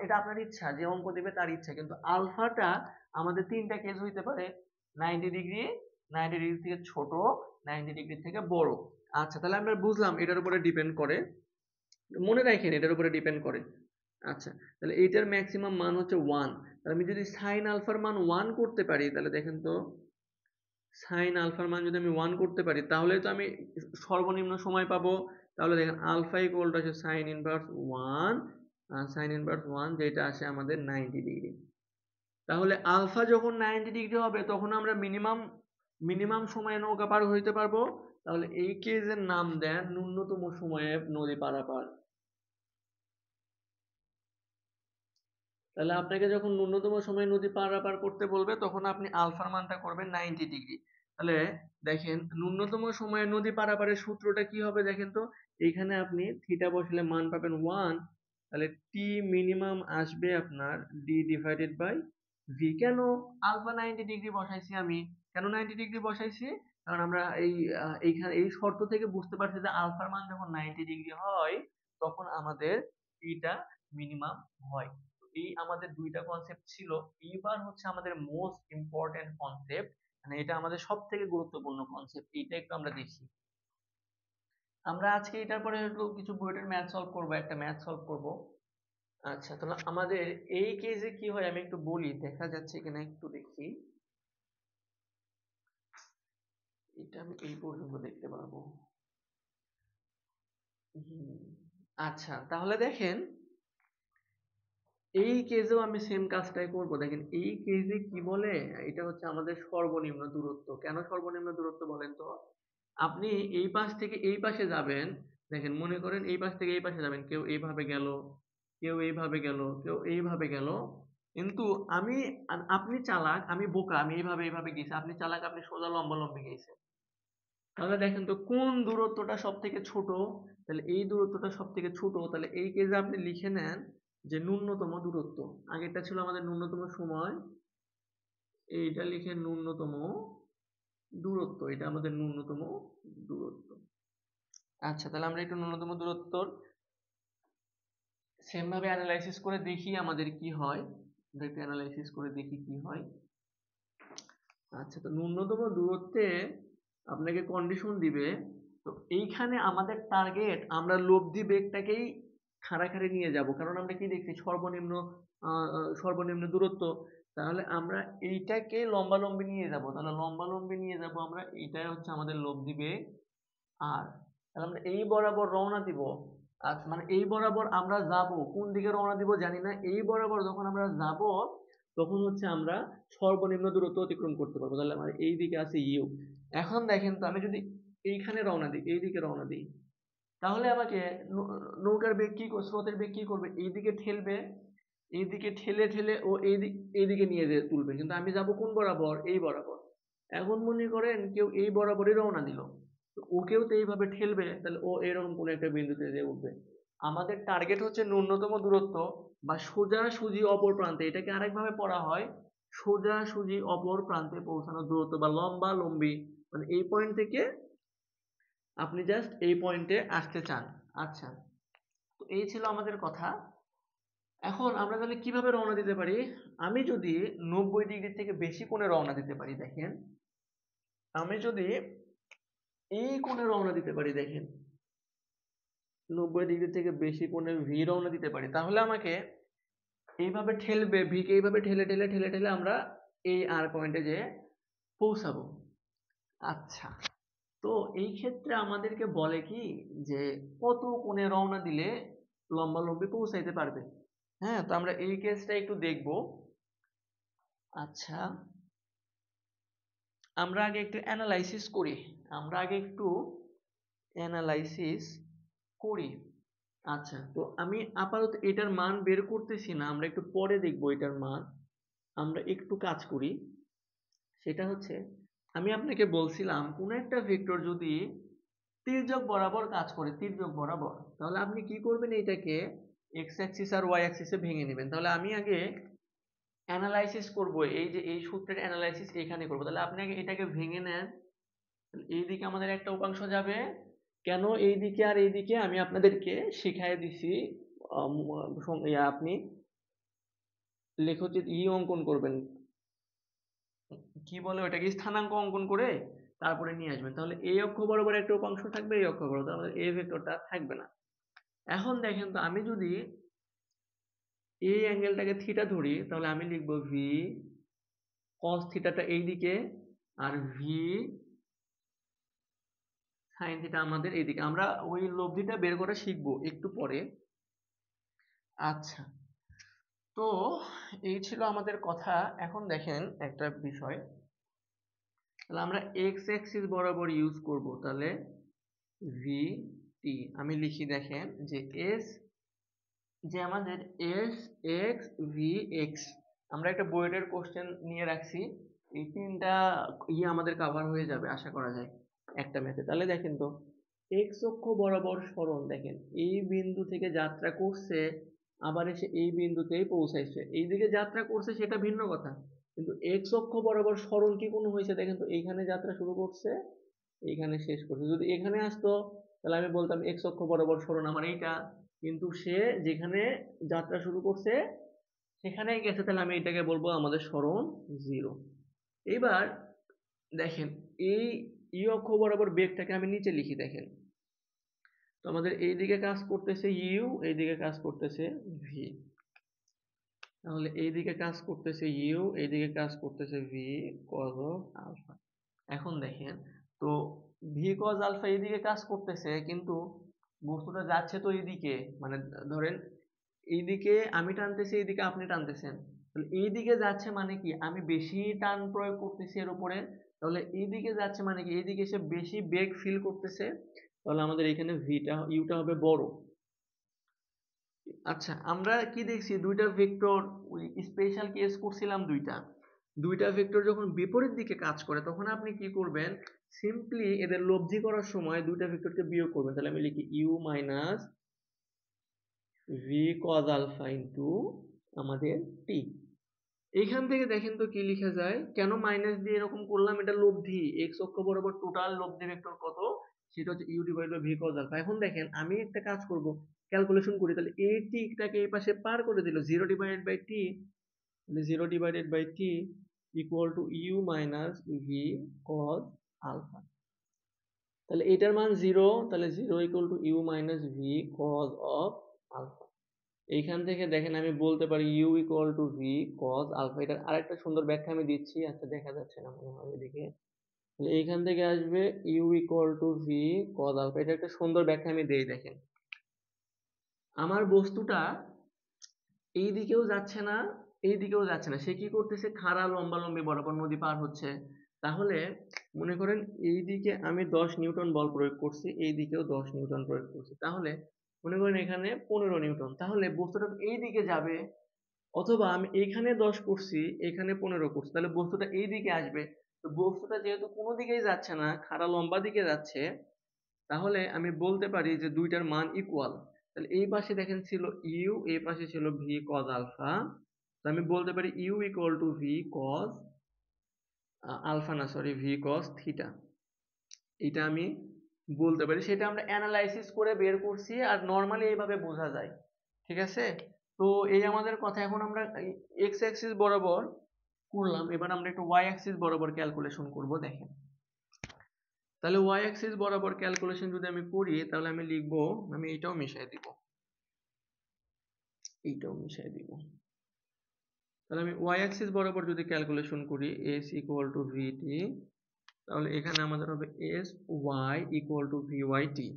এটা আপনার ইচ্ছা, যে অঙ্ক দিবে তার ইচ্ছা, কিন্তু আলফাটা আমাদের তিনটা কেস হইতে পারে, 90 ডিগ্রি, 90 ডিগ্রি থেকে ছোট, 90 ডিগ্রি থেকে বড়। আচ্ছা, তাহলে আমরা বুঝলাম এটার উপরে ডিপেন্ড করে, মনে রাখেন এটার উপরে ডিপেন্ড করে। আচ্ছা, তাহলে এইটার ম্যাক্সিমাম মান হচ্ছে 1। তাহলে আমি যদি সাইন আলফার মান 1 করতে পারি, তাহলে দেখেন তো সাইন আলফার মান যদি আমি 1 করতে পারি, তাহলে তো আমি সর্বনিম্ন সময় পাবো। তাহলে দেখেন আলফা ইকুয়াল টু আছে সাইন ইনভার্স 1, সাইন ইনভার্স 1 যেটা আসে আমাদের 90 ডিগ্রি। তাহলে আলফা যখন 90 ডিগ্রি হবে তখন আমরা মিনিমাম মিনিমাম সময়ে নৌকা পার হইতে পারবো। তাহলে এই কেজের নাম দেন ন্যূনতম সময়ে নদী পারাপার। তাহলে আপনাকে যখন ন্যূনতম সময়ে নদী পারাপার করতে বলবে তখন আপনি আলফার মানটা করবেন 90 ডিগ্রি। তাহলে দেখেন ন্যূনতম সময়ে নদী পারাপারের সূত্রটা কি হবে, দেখেন তো এইখানে আপনি থিটা বসলে মান পাবেন 1, তাহলে টি মিনিমাম আসবে আপনার ডি ডিভাইডেড বাই ভি। কেন আলফা 90 ডিগ্রি বসাইছি আমি, কেন 90 ডিগ্রি বসাইছি, কারণ আমরা এইখানে এই শর্ত থেকে বুঝতে পারছি যে আলফার মান যখন 90 ডিগ্রি হয় তখন আমাদের টিটা মিনিমাম হয়। এই আমাদের দুইটা কনসেপ্ট ছিল। এইবার হচ্ছে আমাদের মোস্ট ইম্পর্টেন্ট কনসেপ্ট, মানে এটা আমাদের সব থেকে গুরুত্বপূর্ণ কনসেপ্ট, এইটা একটু আমরা দেখি। আমরা আজকে এটার পরে একটু কিছু বুয়েটের ম্যাথ সলভ করব, একটা ম্যাথ সলভ করব। আচ্ছা, তাহলে আমাদের এই কেসে কি হয় আমি একটু বলি, দেখা যাচ্ছে কিনা একটু দেখি। এটা আমি এই পর্যন্ত দেখতে পারবো। আচ্ছা, তাহলে দেখেন এই কেসেও আমি সেম কাজটাই করব। দেখেন এই কেসে কি বলে, এটা হচ্ছে আমাদের সর্বনিম্ন দূরত্ব। কেন সর্বনিম্ন দূরত্ব বলেন তো, আপনি এই পাশ থেকে এই পাশে যাবেন, দেখেন মনে করেন এই পাশ থেকে এই পাশে যাবেন, কেউ এইভাবে গেল, কেউ এইভাবে গেল, কেউ এইভাবে গেল, কিন্তু আমি আপনি চালাক আমি বোকা, আমি এইভাবে এইভাবে গেছি, আপনি চালাক আপনি সোজা লম্বা লম্বি গেছেন। তাহলে দেখেন তো কোন দূরত্বটা সব থেকে ছোট, তাহলে এই দূরত্বটা সব থেকে ছোট, তাহলে এই কেসে আপনি লিখে নেন যে ন্যূনতম দূরত্ব। আগেরটা ছিল আমাদের ন্যূনতম সময়, এইটা লিখে ন্যূনতম দূরত্ব, এটা আমাদের ন্যূনতম দূরত্ব। আচ্ছা, তাহলে আমরা একটু ন্যূনতম দূরত্বর সেম ভাবে অ্যানালাইসিস করে দেখি আমাদের কি হয়, আমরা একটু অ্যানালাইসিস করে দেখি কি হয়। আচ্ছা, তো ন্যূনতম দূরত্বে আপনাকে কন্ডিশন দিবে। তো এইখানে আমাদের টার্গেট আমরা লব্ধি বেগটাকেই খাড়াখাড়ি নিয়ে যাব, কারণ আমরা কি দেখছি সর্বনিম্ন দূরত্ব। তাহলে আমরা এইটাকে লম্বালম্বি নিয়ে যাব, তাহলে লম্বালম্বি নিয়ে যাব আমরা, এইটাই হচ্ছে আমাদের লব্ধি বেগ। আর তাহলে আমরা এই বরাবর রওনা দিব। আচ্ছা, মানে এই বরাবর আমরা যাব, কোন দিকে রওনা দিব জানি না, এই বরাবর যখন আমরা যাব তখন হচ্ছে আমরা সর্বনিম্ন দূরত্ব অতিক্রম করতে পারবো। তাহলে আমার এই দিকে আছে ইউ। এখন দেখেন তো, আমি যদি এইখানে রওনা দিই, এই দিকে রওনা দিই, তাহলে আমাকে নৌকার বেগ কি স্রোতের বেগ কি করবে, এইদিকে ঠেলবে, এইদিকে ঠেলে ঠেলে ও এইদিকে নিয়ে যেয়ে তুলবে, কিন্তু আমি যাব কোন বরাবর, এই বরাবর। এখন মনে করেন কেউ এই বরাবরই রওনা দিল, তো ওকেও তো এইভাবে ঠেলবে, তাহলে ও এরকম কোন একটা বিন্দুতে যেয়ে উঠবে। আমাদের টার্গেট হচ্ছে ন্যূনতম দূরত্ব বা সোজাসুজি অপর প্রান্তে, এটাকে আরেকভাবে পড়া হয় সোজাসুজি অপর প্রান্তে পৌঁছানোর দূরত্ব বা লম্বা লম্বি, মানে এই পয়েন্ট থেকে আপনি জাস্ট এই পয়েন্টে আসতে চান। আচ্ছা, তো এই ছিল আমাদের কথা। এখন আমরা তাহলে কিভাবে রওনা দিতে পারি? আমি যদি 90 ডিগ্রি থেকে বেশি কোণে রওনা দিতে পারি, দেখেন, আমি যদি এই কোণে রওনা দিতে পারি, দেখেন, 90 ডিগ্রি থেকে বেশি কোণে ভি রওনা দিতে পারি, তাহলে আমাকে এইভাবে ঠেলবে, ভিকে এইভাবে ঠেলে ঠেলে ঠেলে ঠেলে আমরা এই আর পয়েন্টে যেয়ে পৌঁছাবো। আচ্ছা, তো এই ক্ষেত্রে আমাদেরকে বলে কি যে কত কোণে রওনা দিলে লম্বালম্বি পৌঁছাইতে পারবে। হ্যাঁ, তো আমরা এই কেসটা একটু দেখব। আচ্ছা, আমরা আগে একটু অ্যানালাইসিস করি। আমরা আগে একটু অ্যানালাইসিস করি। আচ্ছা, তো আমি আপাতত এটার মান বের করতেছি না, আমরা একটু পরে দেখব এটার মান। আমরা একটু কাজ করি, সেটা হচ্ছে, আমি আপনাকে বলছিলাম কোন একটা ভেক্টর যদি তির্যক বরাবর কাজ করে, তির্যক বরাবর, তাহলে আপনি কি করবেন, এইটাকে এক্স অ্যাক্সিস আর ওয়াই অ্যাক্সিসে ভেঙে নেবেন। তাহলে আমি আগে অ্যানালাইসিস করব, এই যে এই সূত্রের অ্যানালাইসিস এখানে করব, তাহলে আপনি আগে এটাকে ভেঙে নেন। এইদিকে আমাদের একটা উপাংশ যাবে, কেন এইদিকে আর এইদিকে আমি আপনাদেরকে শিখাই দিছি। আপনি লেখচিত্র অঙ্কন করবেন, কি বলে ওটাকে, স্থানাঙ্ক অঙ্কন করে তারপরে নিয়ে আসবেন, তাহলে এই অক্ষ বরাবর একটা উপাংশ থাকবে, এই অক্ষ বরাবর, আমাদের এই ভেক্টরটা থাকবে না। এখন দেখেন তো, আমি যদি এই অ্যাঙ্গেলটাকে থিটা ধরি, তাহলে আমি লিখবো ভি কস থিটাটা এইদিকে, আর ভি সাইন থিটা আমাদের এইদিকে। আমরা ওই লব্ধিটা বের করা শিখবো একটু পরে। আচ্ছা, তো এই ছিল আমাদের কথা। এখন দেখেন একটা বিষয়, তাহলে আমরা এক্স অ্যাক্সিস বরাবর ইউজ করব, তাহলে ভি টি আমি লিখি, দেখেন যে এস, যে আমাদের এস এক্স ভি এক্স, আমরা একটা বোর্ডের কোশ্চেন নিয়ে রাখছি, এই তিনটা আমাদের কভার হয়ে যাবে আশা করা যায় একটা ম্যাথে। তাহলে দেখেন তো, এক্স অক্ষ বরাবর সরণ, দেখেন এই বিন্দু থেকে যাত্রা করছে, আবার এসে এই বিন্দুতেই পৌঁছাইছে, এইদিকে যাত্রা করছে সেটা ভিন্ন কথা, কিন্তু এক্স অক্ষ বরাবর সরণ কি কোনো হয়েছে, দেখেন তো, এইখানে যাত্রা শুরু করছে, এইখানে শেষ করছে। যদি এখানে আসতো তাহলে আমি বলতাম এক্স অক্ষ বরাবর সরণ আমার এইটা, কিন্তু সে যেখানে যাত্রা শুরু করছে সেখানেই গেছে, তাহলে আমি এটাকে বলবো আমাদের সরণ জিরো। এবার দেখেন, এই অক্ষ বরাবর বেগটাকে আমি নিচে লিখি, দেখেন তো আমাদের এইদিকে কাজ করতেছে ইউ, এইদিকে কাজ করতেছে ভি, তাহলে এইদিকে কাজ করতেছে ইউ, এইদিকে কাজ করতেছে ভি কজ অফ আলফা। এখন দেখেন তো, ভি কজ আলফা এইদিকে কাজ করতেছে, কিন্তু বস্তুটা যাচ্ছে তো এইদিকে, মানে ধরেন এইদিকে আমি টানতেছি, এইদিকে আপনি টানতেছেন, তাহলে এইদিকে যাচ্ছে মানে কি আমি বেশি টান প্রয়োগ করতেছি এর উপরে, তাহলে এইদিকে যাচ্ছে মানে কি এইদিকে এসে বেশি বেগ ফিল করতেছে, তাহলে আমাদের এখানে ভিটা ইউটা হবে বড়। আচ্ছা, আমরা কি দেখছি, দুইটা ভেক্টর স্পেশাল কেস করছিলাম, দুইটা ভেক্টর যখন বিপরীত দিকে কাজ করে তখন আপনি কি করবেন, সিম্পলি এদের লব্ধি করার সময় দুইটা ভেক্টরকে বিয়োগ করবেন। তাহলে আমি লিখি u minus v cos alpha into আমাদের টি। এইখান থেকে দেখেন তো কি লেখা যায়, কেন মাইনাস দিয়ে এরকম করলাম, এটা লব্ধি, এক্স অক্ষ বরাবর টোটাল লব্ধি ভেক্টর কত, সেটা হচ্ছে u divide by v cos alpha. এখন দেখেন আমি একটা কাজ করব, ক্যালকুলেশন করি, তাহলে এই টিটাকে এই পাশে পার করে দিল, জিরো ডিভাইডেড বাই টি, তাহলে zero divided by t equal to u minus v cos alpha. তাহলে এটার মান 0, তাহলে 0 equal to u minus v cos of alpha. এইখান থেকে দেখেন আমি বলতে পারি u equal to v cos alpha. এটার আরেকটা সুন্দর ব্যাখ্যা আমি দিচ্ছি, আচ্ছা দেখা যাচ্ছে না মনে হয় এদিকে। তাহলে এইখান থেকে আসবে u equal to v cos alpha. এটা একটা সুন্দর ব্যাখ্যা আমি দেই। দেখেন আমার বস্তুটা এই দিকেও যাচ্ছে না, এই দিকেও যাচ্ছে না, সে কি করতেছে, খাড়া লম্বালম্বি বরাবর নদী পার হচ্ছে। তাহলে মনে করেন এই দিকে আমি 10 নিউটন বল প্রয়োগ করছি, এই দিকেও 10 নিউটন প্রয়োগ করছি, তাহলে মনে করেন এখানে 15 নিউটন। তাহলে বস্তুটা এই দিকে যাবে, অথবা আমি এখানে 10 করছি, এখানে 15 করছি, তাহলে বস্তুটা এই দিকে আসবে। তো বস্তুটা যেহেতু কোনো দিকেই যাচ্ছে না, খাড়া লম্বা দিকে যাচ্ছে, তাহলে আমি বলতে পারি যে দুইটার মান ইকুয়াল। তাহলে এই পাশে দেখেন ছিল ইউ, এই পাশে ছিল ভি কজ আলফা। তো আমি বলতে পারি u equal to v cos alpha, না সরি, ভি কজ থিটা। এটা আমি বলতে পারি, সেটা আমরা অ্যানালাইসিস করে বের করছি, আর নর্মালি এইভাবে বোঝা যায়। ঠিক আছে, তো এই আমাদের কথা। এখন আমরা এক্স অ্যাক্সিস বরাবর করলাম, এবার আমরা একটু ওয়াই অ্যাক্সিস বরাবর ক্যালকুলেশন করব। দেখেন তাহলে ওয়াই অ্যাক্সিস বরাবর ক্যালকুলেশন যদি আমি করি, তাহলে আমি লিখব, আমি এইটাও মিশিয়ে দিব, এইটাও মিশিয়ে দিব। তাহলে আমি ওয়াই অ্যাক্সিস বরাবর যদি ক্যালকুলেশন করি এস ইকুয়াল টু ভিটি, তাহলে এখানে আমাদের হবে s Y equal to V y t.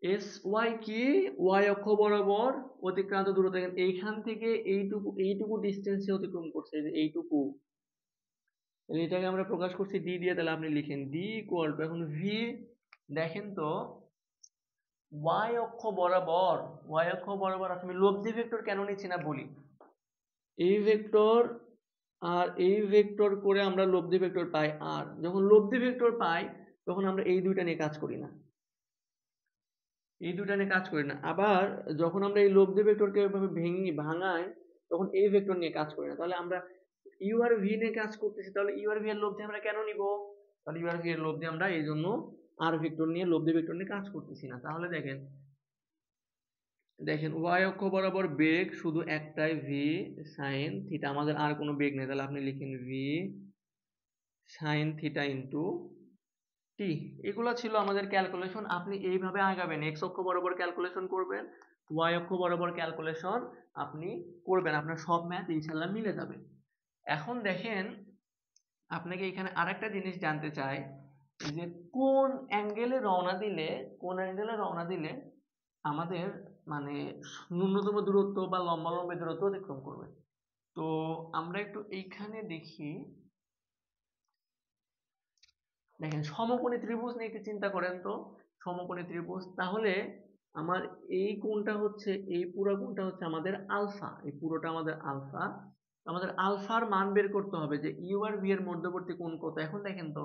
S y কি, ওয়াই অক্ষ বরাবর অতিক্রান্ত দূরত্ব। দেখেন এইখান থেকে এইটুকু ডিস্টেন্সে অতিক্রম করছে, যে এইটুকু, এটাকে আমরা প্রকাশ করছি ডি দিয়ে। তাহলে আপনি লিখেন ডি ইকুয়াল টু, এখন ভি দেখেন তো ওয়াই অক্ষ বরাবর, ওয়াই অক্ষ বরাবর আমি লব্ধি ভেক্টর কেন নিচ্ছি না বলি। এই ভেক্টর আর এই ভেক্টর করে আমরা লব্ধি ভেক্টর পাই, আর যখন লব্ধি ভেক্টর পাই তখন আমরা এই দুইটা নিয়ে কাজ করি না, এই দুইটা নিয়ে কাজ করি না। আবার যখন আমরা এই লব্ধি ভেক্টরকে এভাবে ভাঙাই, তখন এই ভেক্টর নিয়ে কাজ করি না। তাহলে আমরা ইউ আর ভি নিয়ে কাজ করতেছি, তাহলে ইউ আর ভি এর লব্ধি আমরা কেন নিব? তাহলে ইউ আর ভি এর লব্ধি আমরা এই জন্য আর ভেক্টর নিয়ে, লব্ধি ভেক্টর নিয়ে কাজ করতেছি না। তাহলে দেখেন দেখেন ওয়াই অক্ষ বরাবর বেগ শুধু একটাই, ভি সাইন থিটা, আমাদের আর কোনো বেগ নেই। তাহলে আপনি লিখেন V sine theta into T. এগুলো ছিল আমাদের ক্যালকুলেশন। আপনি এইভাবে আগাবেন, এক্স অক্ষ বরাবর ক্যালকুলেশন করবেন, ওয়াই অক্ষ বরাবর ক্যালকুলেশন আপনি করবেন, আপনার সব ম্যাথ ইনশাল্লাহ মিলে যাবে। এখন দেখেন আপনাকে এখানে আরেকটা জিনিস জানতে চাই, যে কোন অ্যাঙ্গেলে রওনা দিলে, কোন অ্যাঙ্গেলে রওনা দিলে আমাদের মানে ন্যূনতম দূরত্ব বা লম্বালম্বি দূরত্ব অতিক্রম করবে। তো আমরা একটু এইখানে দেখি, দেখেন সমকোণী ত্রিভুজ নিয়ে একটু চিন্তা করেন তো। সমকোণী ত্রিভুজ, তাহলে আমার এই কোণটা হচ্ছে, এই পুরো কোণটা হচ্ছে আমাদের আলফা, এই পুরোটা আমাদের আলফা। আমাদের আলফার মান বের করতে হবে, যে ইউ আর ভি এর মধ্যবর্তী কোণ কত। এখন দেখেন তো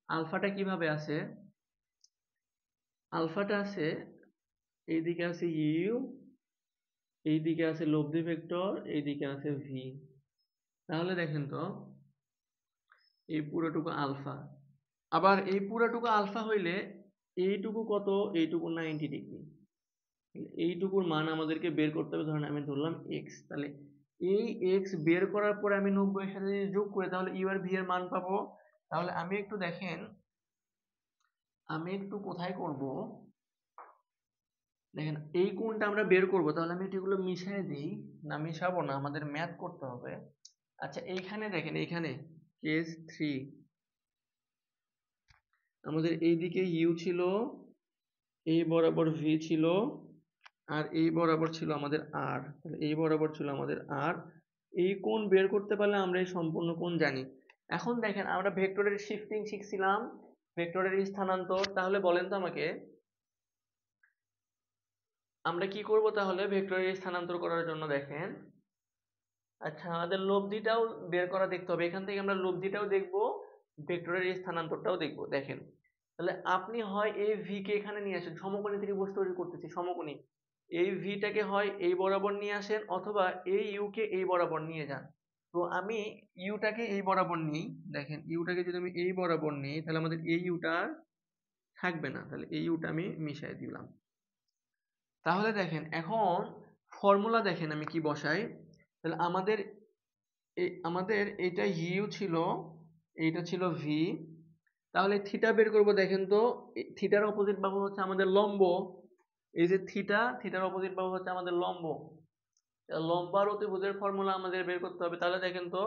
আলফাটা কিভাবে আছে, আলফাটা আছে এইদিকে আছে ইউ, এইদিকে আছে লব্ধি ভেক্টর, এইদিকে আছে ভি। তাহলে দেখেন তো এই পুরোটুকু আলফা, আবার এই পুরোটুকু আলফা হইলে এইটুকু কত, এইটুকু 90 ডিগ্রি। এইটুকুর মান আমাদেরকে বের করতে হবে। ধরেন আমি ধরলাম এক্স, তাহলে এই এক্স বের করার পরে আমি 90 এর সাথে যদি যোগ করি, তাহলে ইউ আর ভি এর মান পাবো। তাহলে আমি একটু দেখেন, আমি একটু কোথায় করব, দেখেন এই কোণটা আমরা বের করব, তাহলে আমি এগুলো মিশিয়ে দিই, না মিশাবো না, আমাদের ম্যাথ করতে হবে। আচ্ছা এইখানে দেখেন, এইখানে কেস 3 আমাদের এইদিকে ইউ ছিল, এই বরাবর ভি ছিল, আর এই বরাবর ছিল আমাদের আর, এই বরাবর ছিল আমাদের আর। এই কোণ বের করতে পারলে আমরা এই সম্পূর্ণ কোণ জানি। এখন দেখেন আমরা ভেক্টরের শিফটিং শিখছিলাম, ভেক্টরের স্থানান্তর। তাহলে বলেন তো আমাকে আমরা কি করব তাহলে ভেক্টরের স্থানান্তর করার জন্য। দেখেন আচ্ছা আমাদের লব্ধিটাও বের করা দেখতে হবে, এখান থেকে আমরা লব্ধিটাও দেখব, ভেক্টরের স্থানান্তরটাও দেখব। দেখেন তাহলে আপনি হয় এই ভি কে এখানে নিয়ে আসেন, সমকোণী ত্রিভুজ তৈরি করতেছি, সমকোণী, এই ভিটাকে হয় এই বরাবর নিয়ে আসেন, অথবা এই ইউ কে এই বরাবর নিয়ে যান। তো আমি ইউটাকে এই বরাবর নিই, দেখেন ইউটাকে যদি আমি এই বরাবর নিই, তাহলে আমাদের এই ইউটা থাকবে না, তাহলে এই ইউটা আমি মিশাই দিলাম। তাহলে দেখেন এখন ফর্মুলা দেখেন আমি কি বসাই, তাহলে আমাদের আমাদের এটা ইউ ছিল, এইটা ছিল ভি। তাহলে থিটা বের করব। দেখেন তো থিটার অপোজিট বাহু হচ্ছে আমাদের লম্ব। এই যে থিটার অপোজিট বাহু হচ্ছে আমাদের লম্ব। লম্ব আর অতিভুজের ফর্মুলা আমাদের বের করতে হবে। তাহলে দেখেন তো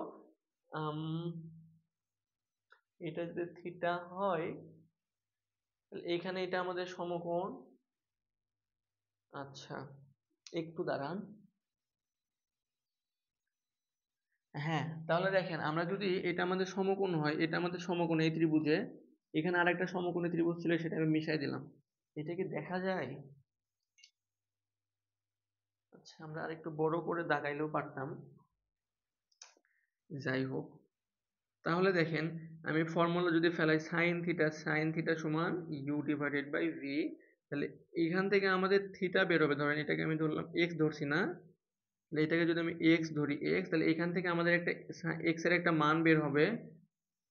এটা যদি থিটা হয়, এখানে এটা আমাদের সমকোণ। আচ্ছা, একটু দাঁড়ান। হ্যাঁ, তাহলে দেখেন আমরা যদি এটা আমাদের সমকোণ হয়, এটা আমাদের সমকোণ এই ত্রিভুজে, এখানে আরেকটা সমকোণী ত্রিভুজ ছিল, সেটা আমি মিশাই দিলাম। এটা কি দেখা যায়? আচ্ছা, আমরা আরেকটু বড় করে দাগাইলেও পারতাম। যাই হোক, তাহলে দেখেন আমি ফর্মুলা যদি ফেলাই সাইন থিটা সমান ইউ ডিভাইডেড বাই ভি, তাহলে এইখান থেকে আমাদের থিটা বের হবে। ধরেন এটাকে আমি ধরলাম এক্স ধরছি না, তাহলে এটাকে যদি আমি এক্স ধরি, এক্স, তাহলে এখান থেকে আমাদের একটা এক্স এর একটা মান বের হবে।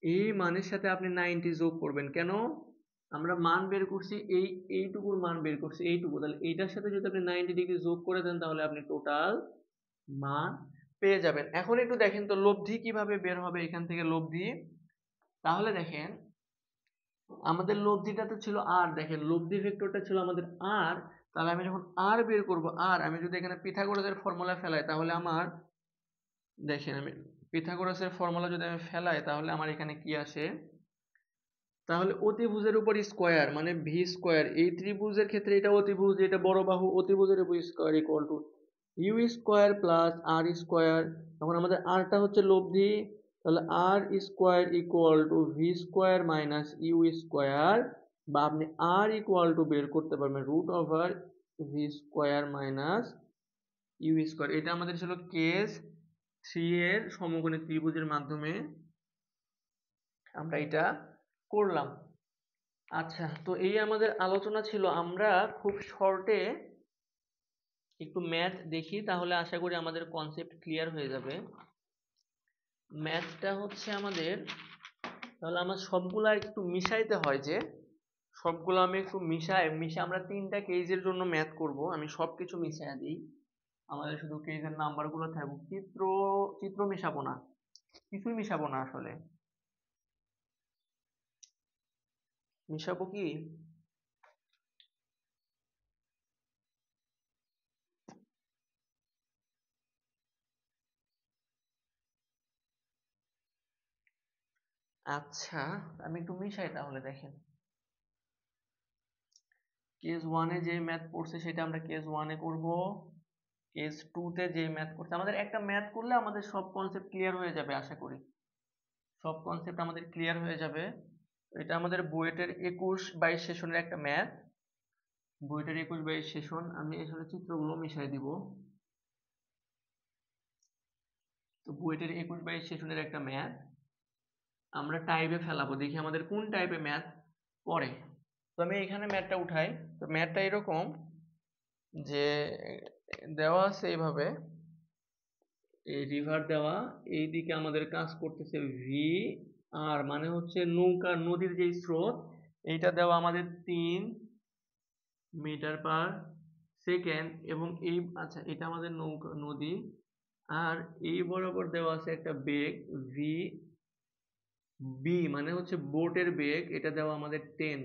এই মানের সাথে আপনি 90 যোগ করবেন। কেন? আমরা মান বের করছি, এইটুকুর মান বের করছি, এইটুকু। তাহলে এইটার সাথে যদি আপনি 90 ডিগ্রি যোগ করে দেন, তাহলে আপনি টোটাল মান পেয়ে যাবেন। এখন একটু দেখেন তো লব্ধি কিভাবে বের হবে এখান থেকে লব্ধি। তাহলে দেখেন আমাদের লব্ধিটাতে ছিল আর, দেখেন লব্ধি ভেক্টরটা ছিল আমাদের আর। তাহলে আমি যখন আর বের করব, আর আমি যদি এখানে পিথাগোরাসের ফর্মুলা ফেলাই, তাহলে আমার দেখেন আমি পিথাগোরাসের ফর্মুলা যদি আমি ফেলাই, তাহলে আমার এখানে কি আসে? তাহলে অতিভুজের উপর স্কয়ার মানে ভি স্কয়ার। এই ত্রিভুজের ক্ষেত্রে এটা অতিভুজ, এটা বড় বাহু, অতিভুজের উপর square equal to U square plus R square. তখন আমাদের আরটা হচ্ছে লব্ধি, তাহলে R square equal to V square minus U square, বা আপনি আর ইকুয়াল টু বের করতে পারবেন root over V square minus U square. এটা আমাদের ছিল কেস 3 এর সমকোণী ত্রিভুজের মাধ্যমে আমরা এটা করলাম। আচ্ছা, তো এই আমাদের আলোচনা ছিল। আমরা খুব শর্টে একটু ম্যাথ দেখি, তাহলে আশা করি আমাদের কনসেপ্ট ক্লিয়ার হয়ে যাবে। ম্যাথটা হচ্ছে আমাদের, তাহলে আমার সবগুলা একটু মিশাইতে হয়, যে সবগুলো আমি একটু মিশে আমরা 3টা কেজের জন্য ম্যাথ করব। আমি সবকিছু মিশাইয়া দিই, আমাদের শুধু কেজের নাম্বারগুলো থাকবে। চিত্র মিশাবো না, কিছুই মিশাবো না আসলে। মিশাবো কি? আচ্ছা, আমি একটু মিশাই তাহলে। দেখেন কেস 1-এ যে ম্যাথ পড়ছে সেটা আমরা কেস 1-এ করব। কেস 2-তে যে ম্যাথ করছে, আমাদের একটা ম্যাথ করলে আমাদের সব কনসেপ্ট ক্লিয়ার হয়ে যাবে। আশা করি সব কনসেপ্ট আমাদের ক্লিয়ার হয়ে যাবে। এটা আমাদের বুয়েটের 21-22 সেশনের একটা ম্যাথ। বুয়েটের 21-22 সেশন। আমি এখানে চিত্রগুলো মিশাই দিব। তো বুয়েটের 21-22 সেশনের একটা ম্যাথ আমরা টাইপে ফেলাবো, দেখি আমাদের কোন টাইপে ম্যাথ পড়ে। তো আমি এখানে ম্যাথটা উঠাই। তো ম্যাথটা এরকম যে দেওয়া আছে এইভাবে, এই রিভার দেওয়া, এইদিকে আমাদের কাজ করতেছে ভি আর, মানে হচ্ছে নৌকা, নদীর যে স্রোত, এইটা দেওয়া আমাদের 3 মিটার পার সেকেন্ড। এবং এই, আচ্ছা, এটা আমাদের নৌকা, নদী। আর এই বরাবর দেওয়া আছে একটা বেগ ভি বি, মানে হচ্ছে বোটের বেগ, এটা দেওয়া আমাদের 10।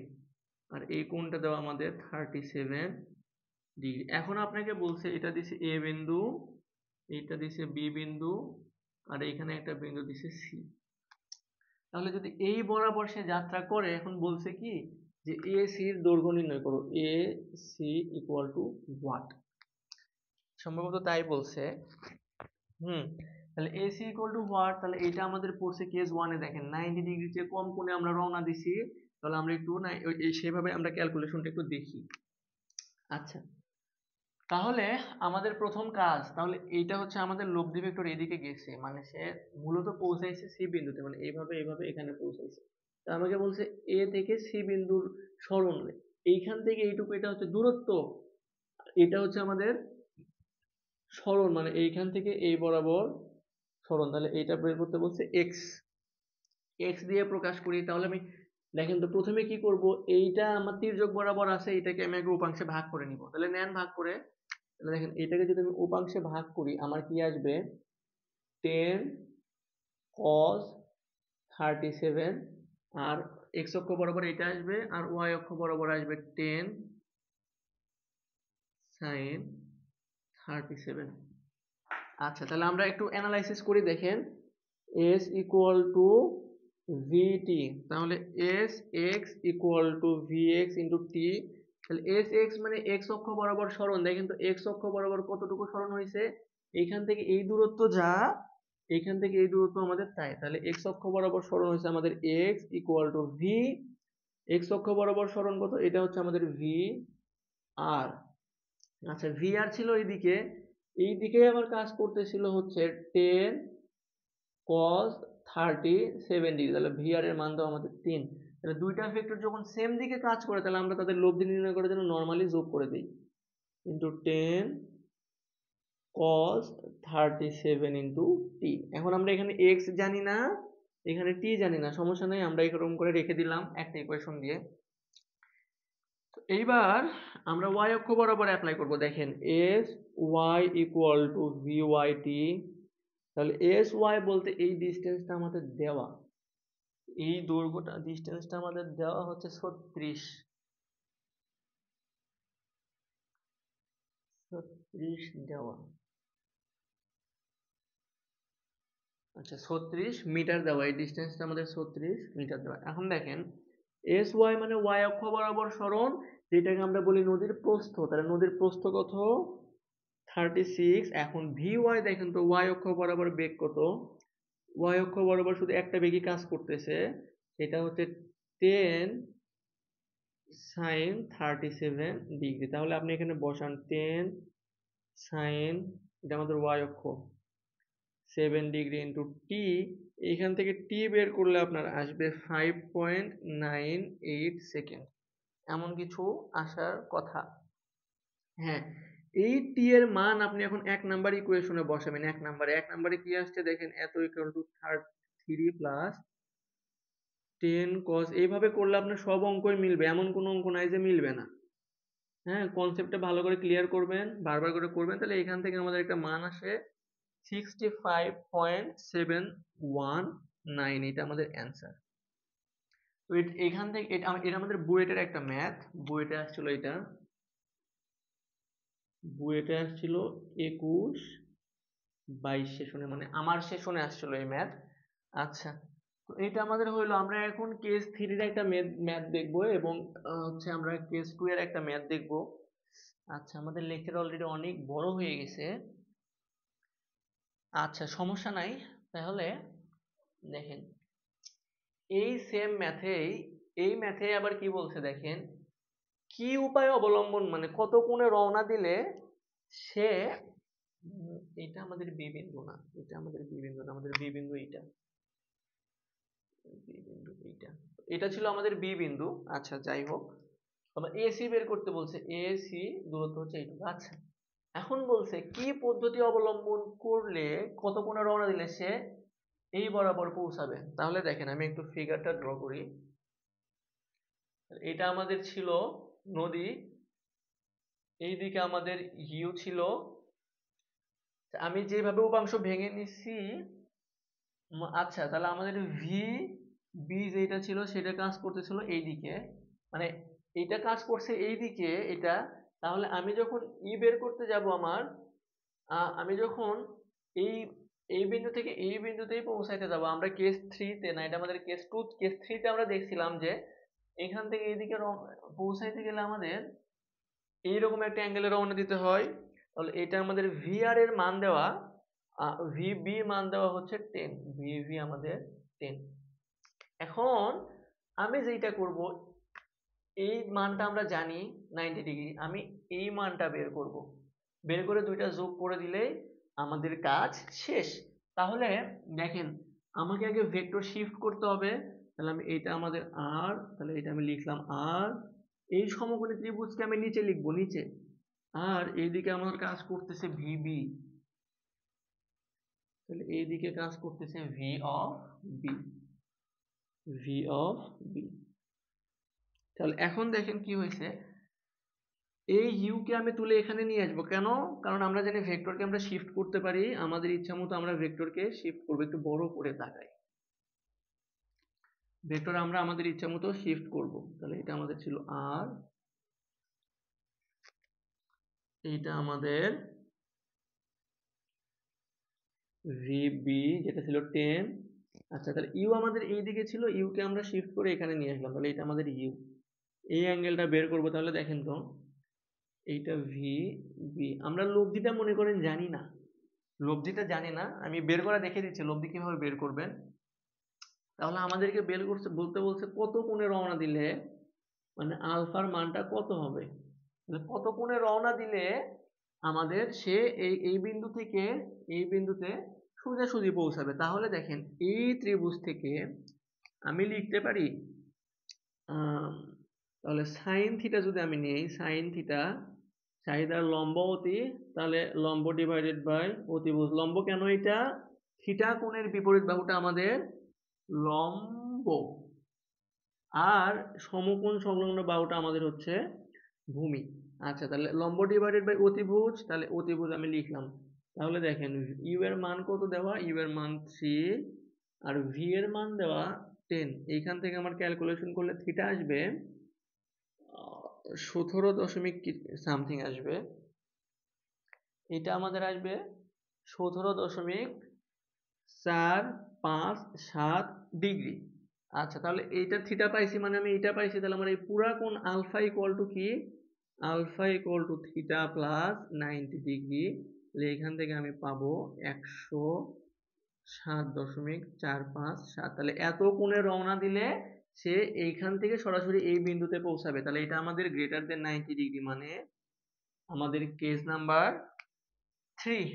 আর এই কোণটা দেওয়া আমাদের 37 ডিগ্রি। এখন আপনাকে বলছে এটা দিছে এ বিন্দু, এইটা দিছে বি বিন্দু, আর এইখানে একটা বিন্দু দিছে সি। তাহলে যদি এই বরাবর সে যাত্রা করে, এখন বলছে কি যে এ সির দৈর্ঘ্য নির্ণয় করো। A C equal to what? সম্ভবত তাই বলছে। তাহলে এসি ইকুয়াল টু হোয়াট? তাহলে এটা আমাদের পড়ছে কেস 1-এ। দেখেন 90 ডিগ্রির চেয়ে কম কোণে আমরা রওনা দিছি। তাহলে আমরা একটু না সেভাবে আমরা ক্যালকুলেশনটা একটু দেখি। আচ্ছা, তাহলে আমাদের প্রথম কাজ, তাহলে এইটা হচ্ছে আমাদের লব্ধি ভেক্টর এদিকে গেছে, মানে সে মূলত পৌঁছাইছে সি বিন্দুতে, মানে এইভাবে এইভাবে এখানে পৌঁছাইছে। তা আমাকে বলছে এ থেকে সি বিন্দুর সরণ, এইখান থেকে এইটুকু, এটা হচ্ছে দূরত্ব, এটা হচ্ছে আমাদের সরণ, মানে এইখান থেকে এই বরাবর সরণ। তাহলে এইটা বের করতে বলছে এক্স, এক্স দিয়ে প্রকাশ করি। তাহলে আমি দেখেন তো প্রথমে কি করব, এইটা আমার তির্যক বরাবর আছে, এটাকে আমি আগে উপাংশে ভাগ করে নিব। তাহলে নেন ভাগ করে। তাহলে দেখেন এটাকে যদি আমি উপাংশে ভাগ করি, আমার কি আসবে? 10 cos 37, আর x অক্ষ বরাবর এটা আসবে, আর y অক্ষ বরাবর আসবে 10 sin 37। আচ্ছা, তাহলে আমরা একটু অ্যানালাইসিস করি। দেখেন s ইকুয়াল টু vt, তাহলে s x equal to vx into t। তাহলে s x মানে x অক্ষ বরাবর সরণ। দেখেন তো x অক্ষ বরাবর কতটুকু সরণ হয়েছে, এইখান থেকে এই দূরত্ব যা, এইখান থেকে এই দূরত্ব আমাদের তাই। তাহলে x অক্ষ বরাবর সরণ হয়েছে আমাদের x equal to v, x অক্ষ বরাবর সরণ কত, এটা হচ্ছে আমাদের v r। আচ্ছা, v r ছিল এইদিকে, এই দিকে আবার কাজ করতেছিল হচ্ছে 10 cos 37 ডিগ্রি। তাহলে ভিআর এর মান দাও আমাদের 3। তাহলে দুইটা ভেক্টর যখন সেম দিকে কাজ করে, তাহলে আমরা তাদের লব্ধি নির্ণয় করার জন্য নরমালি যোগ করে দিই, ইন্টু 10 cos 37 ইন্টু টি। এখন আমরা এখানে x জানি না, এখানে t জানি না, সমস্যা নেই, আমরা এরকম করে রেখে দিলাম একটা ইকুয়েশন দিয়ে। এইবার আমরা y অক্ষ বরাবর অ্যাপ্লাই করব। দেখেন s y equal to vyt, তাহলে এস ওয়াই বলতে এই ডিস্টেন্সটা আমাদের দেওয়া, এই দৈর্ঘ্যটা ডিস্টেন্সটা আমাদের দেওয়া হচ্ছে 36 দেওয়া। আচ্ছা, 36 মিটার দেওয়া, এই ডিস্টেন্সটা আমাদের 36 মিটার দেওয়া। এখন দেখেন এস ওয়াই মানে ওয়াই অক্ষ বরাবর সরণ, যেটাকে আমরা বলি নদীর প্রস্থ। তাহলে নদীর প্রস্থ কত, 36। এখন ভি ওয়াই দেখেন তো ওয়াই অক্ষ বরাবর বেগ কত, ওয়াই অক্ষ বরাবর শুধু একটা বেগই কাজ করতেছে, সেটা হচ্ছে 10 sin 37 ডিগ্রি। তাহলে আপনি এখানে বসান 10 sin, এটা আমাদের ওয়াই অক্ষ, 7 ডিগ্রি ইন্টু টি। এখান থেকে টি বের করলে আপনার আসবে 5.98 সেকেন্ড, এমন কিছু আসার কথা। হ্যাঁ, এই টি এর মান আপনি এখন এক নাম্বার ইকুয়েশনে বসাবেন। এক নাম্বারে কি আসছে দেখেন, এত ইকুয়াল টু 3 প্লাস 10 cos। এইভাবে করলে আপনার সব অঙ্কই মিলবে, এমন কোনো অঙ্ক নাই যে মিলবে না। হ্যাঁ, কনসেপ্টটা ভালো করে ক্লিয়ার করবেন, বারবার করে করবেন, তাহলে এখান থেকে আমাদের একটা মান আসে 65.719, এটা আমাদের অ্যান্সার। তো এখান থেকে এটা আমাদের বুয়েটের একটা ম্যাথ, বুয়েটে আসছিল এটা, বুয়েটে আসছিল 21-22 সেশনে, মানে আমার সেশনে আসছিল এই ম্যাথ। আচ্ছা, তো এটা আমাদের হইলো। আমরা এখন কেস 3 এর একটা ম্যাথ দেখবো, এবং হচ্ছে আমরা কেস 2 এর একটা ম্যাথ দেখবো। আচ্ছা, আমাদের লেকচার অলরেডি অনেক বড় হয়ে গেছে। আচ্ছা, সমস্যা নাই। তাহলে দেখেন এই সেম ম্যাথেই, এই ম্যাথে আবার কি বলছে দেখেন, কি উপায় অবলম্বন মানে কত কোণে রওনা দিলে সে, এটা আমাদের বি বিন্দু না, এটা আমাদের বি বিন্দু না, আমাদের বি বিন্দু এইটা, বি বিন্দু এইটা, এটা ছিল আমাদের বি বিন্দু। আচ্ছা, যাই হোক, আবার এসি বের করতে বলছে, এসি দূরত্ব হচ্ছে এইটুকু। আচ্ছা, এখন বলছে কি পদ্ধতি অবলম্বন করলে কত কোণে রওনা দিলে সে এই বরাবর পৌঁছাবে। তাহলে দেখেন আমি একটু ফিগারটা ড্র করি। এটা আমাদের ছিল নদী, এইদিকে আমাদের ইউ ছিল। আমি যেভাবে উপাংশ ভেঙে নিছি, আচ্ছা, তাহলে আমাদের ভি বি যেটা ছিল সেটা কাজ করতেছিল এইদিকে, মানে এইটা কাজ করছে এইদিকে এটা। তাহলে আমি যখন ই বের করতে যাব আমার, আমি যখন এই এই বিন্দু থেকে এই বিন্দুতেই পৌঁছাইতে যাব, আমরা কেস 3 তে না, এটা আমাদের কেস 2, কেস 3 তে আমরা দেখছিলাম যে এখান থেকে এইদিকে পৌঁছাইতে গেলে আমাদের এইরকম একটা অ্যাঙ্গেলে রওনা দিতে হয়। তাহলে এটা আমাদের ভিআর এর মান দেওয়া, ভিবি মান দেওয়া হচ্ছে 10, ভিভি আমাদের 10। এখন আমি যেটা করব, এই মানটা আমরা জানি 90 ডিগ্রি, আমি এই মানটা বের করব, বের করে দুইটা যোগ করে দিলেই আমাদের কাজ শেষ। তাহলে দেখেন আমাকে আগে ভেক্টর শিফট করতে হবে। তাহলে আমি এটা আমাদের আর, তাহলে এটা আমি লিখলাম আর, এই সমকোণী ত্রিভুজকে আমি নিচে লিখবো, নিচে। আর এইদিকে আমার কাজ করতেছে ভিবি, তাহলে এইদিকে কাজ করতেছে v of b, v of b. তাহলে এখন দেখেন কি হয়েছে, এই ইউ কে আমি তুলে এখানে নিয়ে আসবো কেন? কারণ আমরা জানি ভেক্টরকে আমরা শিফট করতে পারি, আমাদের ইচ্ছা মতো আমরা ভেক্টরকে শিফট করবো। একটু বড় করে তাকাই, ভেক্টর আমরা আমাদের ইচ্ছা মতো শিফট করব। তাহলে এটা আমাদের ছিল আর, এইটা আমাদের ভিবি যেটা ছিল 10। আচ্ছা, তাহলে ইউ আমাদের এই দিকে ছিল, ইউ কে আমরা শিফট করে এখানে নিয়ে আসলাম, তাহলে এটা আমাদের ইউ। এই অ্যাঙ্গেলটা বের করব, তাহলে দেখেন তো এইটা ভি বি। আমরা লব্ধিটা মনে করেন জানি না, লব্ধিটা জানি না, আমি বের করা দেখে দিচ্ছি লব্ধি কিভাবে বের করবেন। তাহলে আমাদেরকে বের করতে বলতে বলছে কত কোণে রওনা দিলে মানে আলফার মানটা কত হবে। তাহলে কত কোণে রওনা দিলে আমাদের সে এই এই বিন্দু থেকে এই বিন্দুতে সোজাসুজি পৌঁছাবে। তাহলে দেখেন এই ত্রিভুজ থেকে আমি লিখতে পারি তাহলে সাইন থিটা যদি আমি নেই, সাইন থিটা চাহিদার লম্ব অতি, তাহলে লম্ব ডিভাইডেড বাই অতিভুজ। লম্ব কেন? এটা থিটা কোণের বিপরীত বাহুটা আমাদের লম্ব, আর সমকোণ সংলগ্ন বাহুটা আমাদের হচ্ছে ভূমি। আচ্ছা, তাহলে লম্ব ডিভাইডেড বাই অতিভুজ, তাহলে অতিভুজ আমি লিখলাম। তাহলে দেখেন ইউ এর মান কত দেওয়া, ইউ এর মান 3 আর ভি এর মান দেওয়া 10। এইখান থেকে আমার ক্যালকুলেশন করলে থিটা আসবে 17 দশমিক সামথিং আসবে। এটা আমাদের আসবে 17.457 ডিগ্রি। আচ্ছা, তাহলে এইটা থিটা পাইছি মানে আমি এটা পাইছি, তাহলে আমার এই পুরা কোণ আলফা ইকুয়াল টু কি? Alpha equal to theta plus 90 degree. তাহলে এখান থেকে আমি পাবো 107.457। তাহলে এত কোণে রওনা দিলে সে এইখান থেকে সরাসরি এই বিন্দুতে পৌঁছাবে। তাহলে এটা আমাদের গ্রেটার দেন 90 ডিগ্রি, মানে আমাদের কেস নাম্বার 3।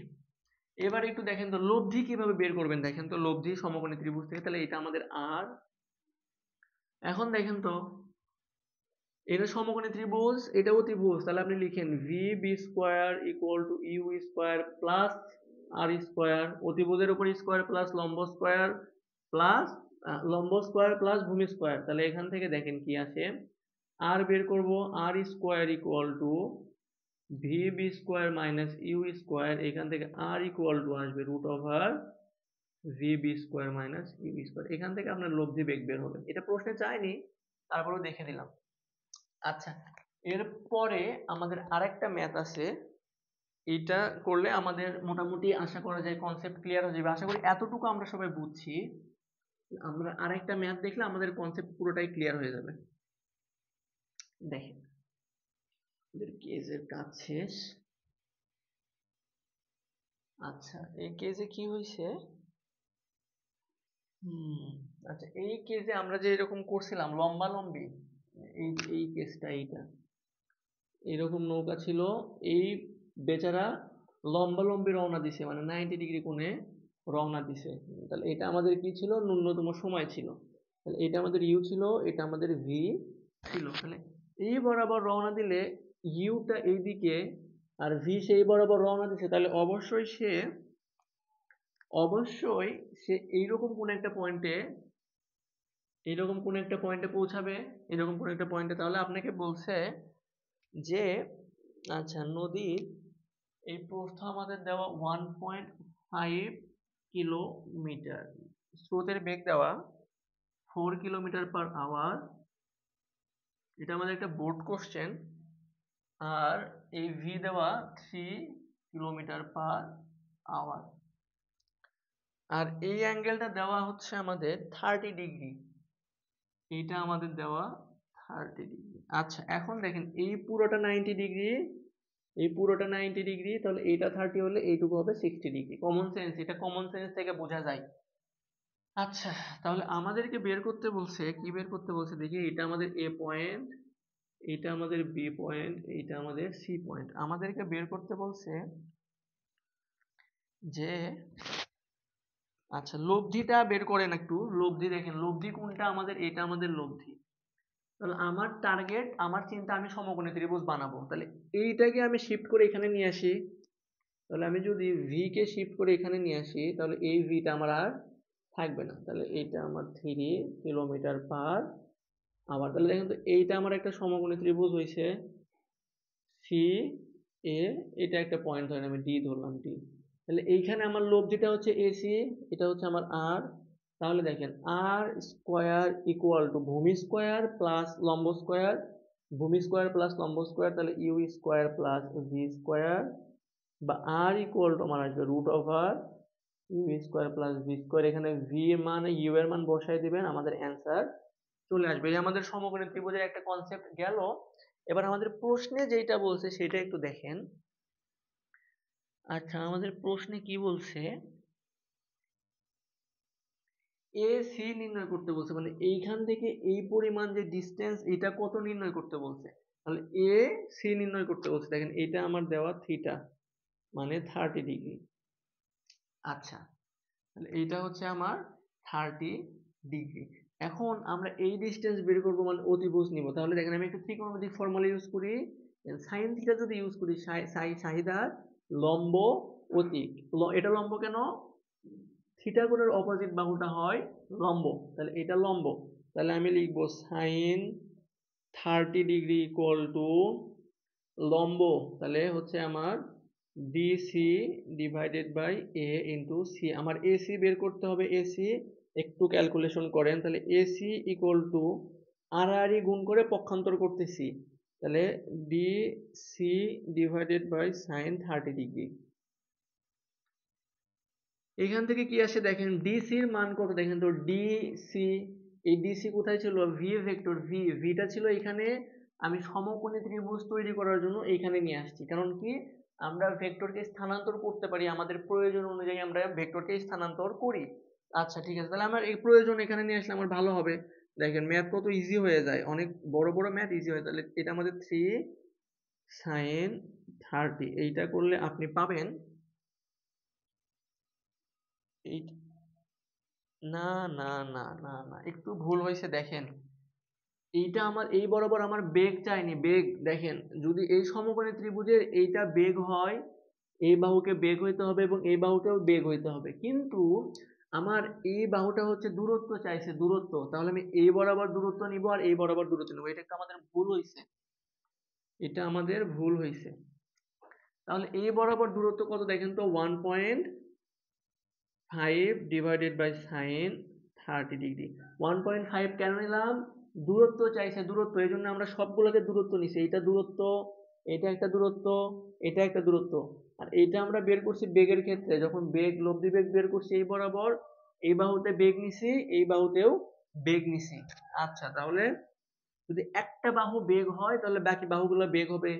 এবার একটু দেখেন তো লব্ধি কিভাবে বের করবেন। দেখেন তো লব্ধি সমকোণী ত্রিভুজ থেকে, তাহলে এটা আমাদের আর। এখন দেখেন তো এটা সমকোণী ত্রিভুজ, এটা অতিভুজ, তাহলে আপনি লিখেন V B square equal to U square plus R square, অতিভুজের উপর স্কোয়ার প্লাস প্লাস লম্ব স্কোয়ার প্লাস ভূমি স্কোয়ার। তাহলে এখান থেকে দেখেন কি আসে, আর বের করব, R square equal to V B square minus U square, এখান থেকে আর ইকুয়াল টু আসবে root over V B square minus U square. এখান থেকে আপনার লব্ধি বেগ বের হবে। এটা প্রশ্নে চাইনি, তারপরেও দেখে দিলাম। আচ্ছা, এরপরে আমাদের আরেকটা ম্যাথ আছে, এটা করলে আমাদের মোটামুটি আশা করা যায় কনসেপ্ট ক্লিয়ার হয়ে যাবে। আশা করি এতটুকু আমরা সবাই বুঝছি। আমরা আরেকটা ম্যাথ দেখলে আমাদের কনসেপ্ট পুরোটাই ক্লিয়ার হয়ে যাবে। দেখেন আমাদের কেজের কাজ শেষ। আচ্ছা, এই কেজে কি হয়েছে? আচ্ছা, এই কেজে আমরা যে এরকম করছিলাম লম্বা লম্বি, এই কেসটা এইটা এরকম নৌকা ছিল, এই বেচারা লম্বালম্বি রওনা দিছে মানে 90 ডিগ্রি কোণে রওনা দিছে। তাহলে এটা আমাদের কি ছিল? ন্যূনতম সময় ছিল। তাহলে এটা আমাদের ইউ ছিল, এটা আমাদের ভি ছিল। তাহলে এই বরাবর রওনা দিলে ইউটা এইদিকে আর ভি সেই বরাবর রওনা দিছে, তাহলে অবশ্যই সে এইরকম কোন একটা পয়েন্টে পৌঁছাবে, এরকম কোন একটা পয়েন্টে। তাহলে আপনাকে বলছে যে আচ্ছা, নদীর এই প্রস্থ আমাদের দেওয়া 1.5 কিলোমিটার, স্রোতের বেগ দেওয়া 4 কিলোমিটার/আওয়ার। এটা আমাদের একটা বোর্ড কোশ্চেন। আর এই ভি দেওয়া 3 কিলোমিটার/আওয়ার। আর এই অ্যাঙ্গেলটা দেওয়া হচ্ছে আমাদের 30 ডিগ্রি, এইটা আমাদের দেওয়া 30 ডিগ্রি। আচ্ছা, এখন দেখেন এই পুরোটা 90 ডিগ্রি, এই পুরোটা 90 ডিগ্রি, তাহলে এইটা 30 হলে এইটুকু হবে 60 ডিগ্রি। কমন সেন্স, এটা কমন সেন্স থেকে বোঝা যায়। আচ্ছা, তাহলে আমাদেরকে বের করতে বলছে, কি বের করতে বলছে দেখি। এটা আমাদের এ পয়েন্ট, এটা আমাদের বি পয়েন্ট, এটা আমাদের সি পয়েন্ট। আমাদেরকে বের করতে বলছে যে আচ্ছা লব্ধিটা বের করেন একটু। লব্ধি দেখেন, লব্ধি কোনটা আমাদের? এটা আমাদের লব্ধি। তাহলে আমার টার্গেট, আমার চিন্তা, আমি সমকোণী ত্রিভুজ বানাবো। তাহলে এইটাকে আমি শিফট করে এখানে নিয়ে আসি। তাহলে আমি যদি ভি কে শিফট করে এখানে নিয়ে আসি, তাহলে এই ভিটা আমার আর থাকবে না। তাহলে এইটা আমার 3 কিলোমিটার/আওয়ার। তাহলে দেখেন তো এইটা আমার একটা সমকোণী ত্রিভুজ হয়েছে। সি এ, এটা একটা পয়েন্ট ধরেন আমি ডি ধরলাম, ডি। তাহলে এইখানে আমার লব যেটা হচ্ছে এসি, এটা হচ্ছে আমার আর। তাহলে দেখেন আর স্কোয়ার ইকুয়াল টু ভূমি স্কোয়ার প্লাস লম্ব স্কোয়ার, ভূমি স্কোয়ার প্লাস লম্ব স্কোয়ার, তাহলে u square plus v square, বা আর ইকুয়াল টু আমার আসবে root over u square plus v square. এখানে ভি এর মান ইউ এর মান বসাই দিবেন, আমাদের অ্যান্সার চলে আসবে। এই আমাদের সমকোণী ত্রিভুজের একটা কনসেপ্ট গেল। এবার আমাদের প্রশ্নে যেটা বলছে সেটা একটু দেখেন। আচ্ছা, আমাদের প্রশ্নে কি বলছে, এ সি নির্ণয় করতে বলছে, মানে এইখান থেকে এই পরিমাণ যে ডিস্টেন্স, এটা কত নির্ণয় করতে বলছে। তাহলে এ সি নির্ণয় করতে বলছে। দেখেন এটা আমার দেওয়া থিটা, মানে 30 ডিগ্রি। আচ্ছা, তাহলে এইটা হচ্ছে আমার 30 ডিগ্রি। এখন আমরা এই ডিস্টেন্স বের করবো, মানে অতিভুজ নিব। তাহলে দেখেন আমি একটা ত্রিকোণমিতিক ফর্মুলা ইউজ করি, সাইন থিটা যদি ইউজ করি, সাইদার লম্ব অতিক। এটা লম্ব কেন, থিটা কোণের অপোজিট বাহুটা হয় লম্ব, তাহলে এটা লম্ব। তাহলে আমি লিখবো সাইন 30 ডিগ্রি ইকুয়াল টু লম্ব, তাহলে হচ্ছে আমার DC divided by A into C. আমার এসি বের করতে হবে, এসি একটু ক্যালকুলেশন করেন। তাহলে এসি ইকুয়াল টু আড়াআড়ি গুণ করে পক্ষান্তর করতেছি, তাহলে DC divided by sine 30 degree. এখান থেকে কি আসে দেখেন, ডিসির মান কত দেখেন তো, ডিসি, এই ডিসি কোথায় ছিল, ভি ভেক্টর, ভিটা ছিল এখানে। আমি সমকোণী ত্রিভুজ তৈরি করার জন্য এইখানে নিয়ে আসছি, কারণ কি আমরা ভেক্টরকে স্থানান্তর করতে পারি, আমাদের প্রয়োজন অনুযায়ী আমরা ভেক্টরকে স্থানান্তর করি। আচ্ছা ঠিক আছে, তাহলে আমার এই প্রয়োজন এখানে নিয়ে আসলে আমার ভালো হবে। দেখেন ম্যাথ কত ইজি হয়ে যায়, অনেক বড় বড় ম্যাথ ইজি হয়ে যায়। তাহলে এটা আমাদের 3 sin 30, এইটা করলে আপনি পাবেন এই, না না না না না, একটু ভুল হয়েছে দেখেন। এইটা আমার এই বরাবর আমার বেগ চাইনি, বেগ দেখেন, যদি এই সমকোণী ত্রিভুজের এইটা বেগ হয়, এই বাহুকে বেগ হইতে হবে এবং এই বাহুকেও বেগ হইতে হবে, কিন্তু আমার এই বাহুটা হচ্ছে দূরত্ব চাইছে, দূরত্ব। তাহলে আমি এই বরাবর দূরত্ব নিব আর এই বরাবর দূরত্ব নিব, এটা একটা আমাদের ভুল হয়েছে, এটা আমাদের ভুল হয়েছে। তাহলে এই বরাবর দূরত্ব কত দেখেন তো, 1.5 ডিভাইডেড বাই সাইন 30 ডিগ্রি। 1.5 কেন নিলাম, দূরত্ব চাইছে, দূরত্ব, এই জন্য আমরা সবগুলোকে দূরত্ব নিছি। এইটা দূরত্ব, এটা একটা দূরত্ব, এটা একটা দূরত্ব। আর এইটা আমরা বের করছি বেগের ক্ষেত্রে, যখন বেগ লব্ধি বেগ বের করছি এই বরাবর, এই বাহুতে বেগ নিছি, এই বাহুতেও বেগ নিছি। আচ্ছা, তাহলে যদি একটা বাহু বেগ হয় তাহলে বাকি বাহুগুলো বেগ হবে,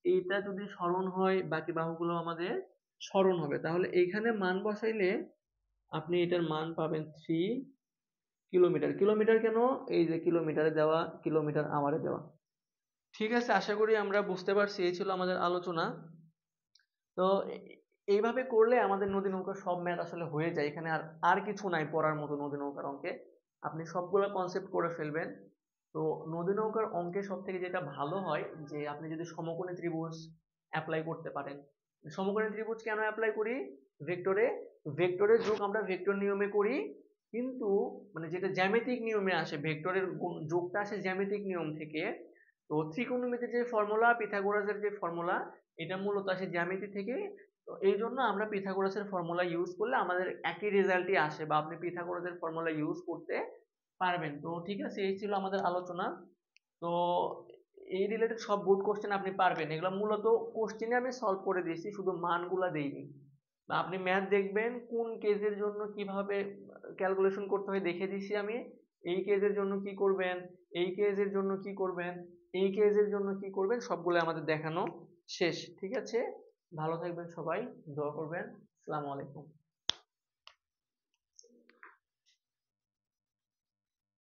এইটা যদি সরণ হয় বাকি বাহুগুলো আমাদের সরণ হবে। তাহলে এইখানে মান বসাইলে আপনি এটার মান পাবেন 3 কিলোমিটার। কিলোমিটার কেন, এই যে কিলোমিটারে দেওয়া, কিলোমিটার আওয়ারে দেওয়া। ঠিক আছে, আশা করি আমরা বুঝতে পারছি। এই ছিল আমাদের আলোচনা। তো এইভাবে করলে আমাদের নদী নৌকার সব ম্যাথ আসলে হয়ে যায়। এখানে আর আর কিছু নাই পড়ার মতো নদী নৌকার অঙ্কে, আপনি সবগুলো কনসেপ্ট করে ফেলবেন। তো নদী নৌকার অঙ্কে সব থেকে যেটা ভালো হয়, যে আপনি যদি সমকোণী ত্রিভুজ অ্যাপ্লাই করতে পারেন। সমকোণী ত্রিভুজ কেন অ্যাপ্লাই করি, ভেক্টরে, ভেক্টরের যোগ আমরা ভেক্টর নিয়মে করি, কিন্তু মানে যেটা জ্যামিতিক নিয়মে আসে, ভেক্টরের যোগটা আসে জ্যামিতিক নিয়ম থেকে। তো ত্রিকোণমিতির যে ফর্মুলা, পিথাগোরাসের যে ফর্মুলা, এটা মূলত আসে জ্যামিতি থেকে। তো এই জন্য আমরা পিথাগোরাসের ফর্মুলা ইউজ করলে আমাদের একই রেজাল্টই আসে, বা আপনি পিথাগোরাসের ফর্মুলা ইউজ করতে পারবেন। তো ঠিক আছে, এই ছিল আমাদের আলোচনা। তো এই রিলেটেড সব বোর্ড কোশ্চেন আপনি পারবেন, এগুলো মূলত কোশ্চেনে আমি সলভ করে দিয়েছি, শুধু মানগুলা দেইনি। বা আপনি ম্যাথ দেখবেন কোন কেজের জন্য কিভাবে ক্যালকুলেশন করতে হয় দেখে দিছি আমি, এই কেজের জন্য কি করবেন, এই কেজের জন্য কি করবেন, এই কেজের জন্য কি করবেন, সবগুলো আমাদের দেখানো শেষ। ঠিক আছে, ভালো থাকবেন সবাই, দোয়া করবেন। আসসালামু আলাইকুম।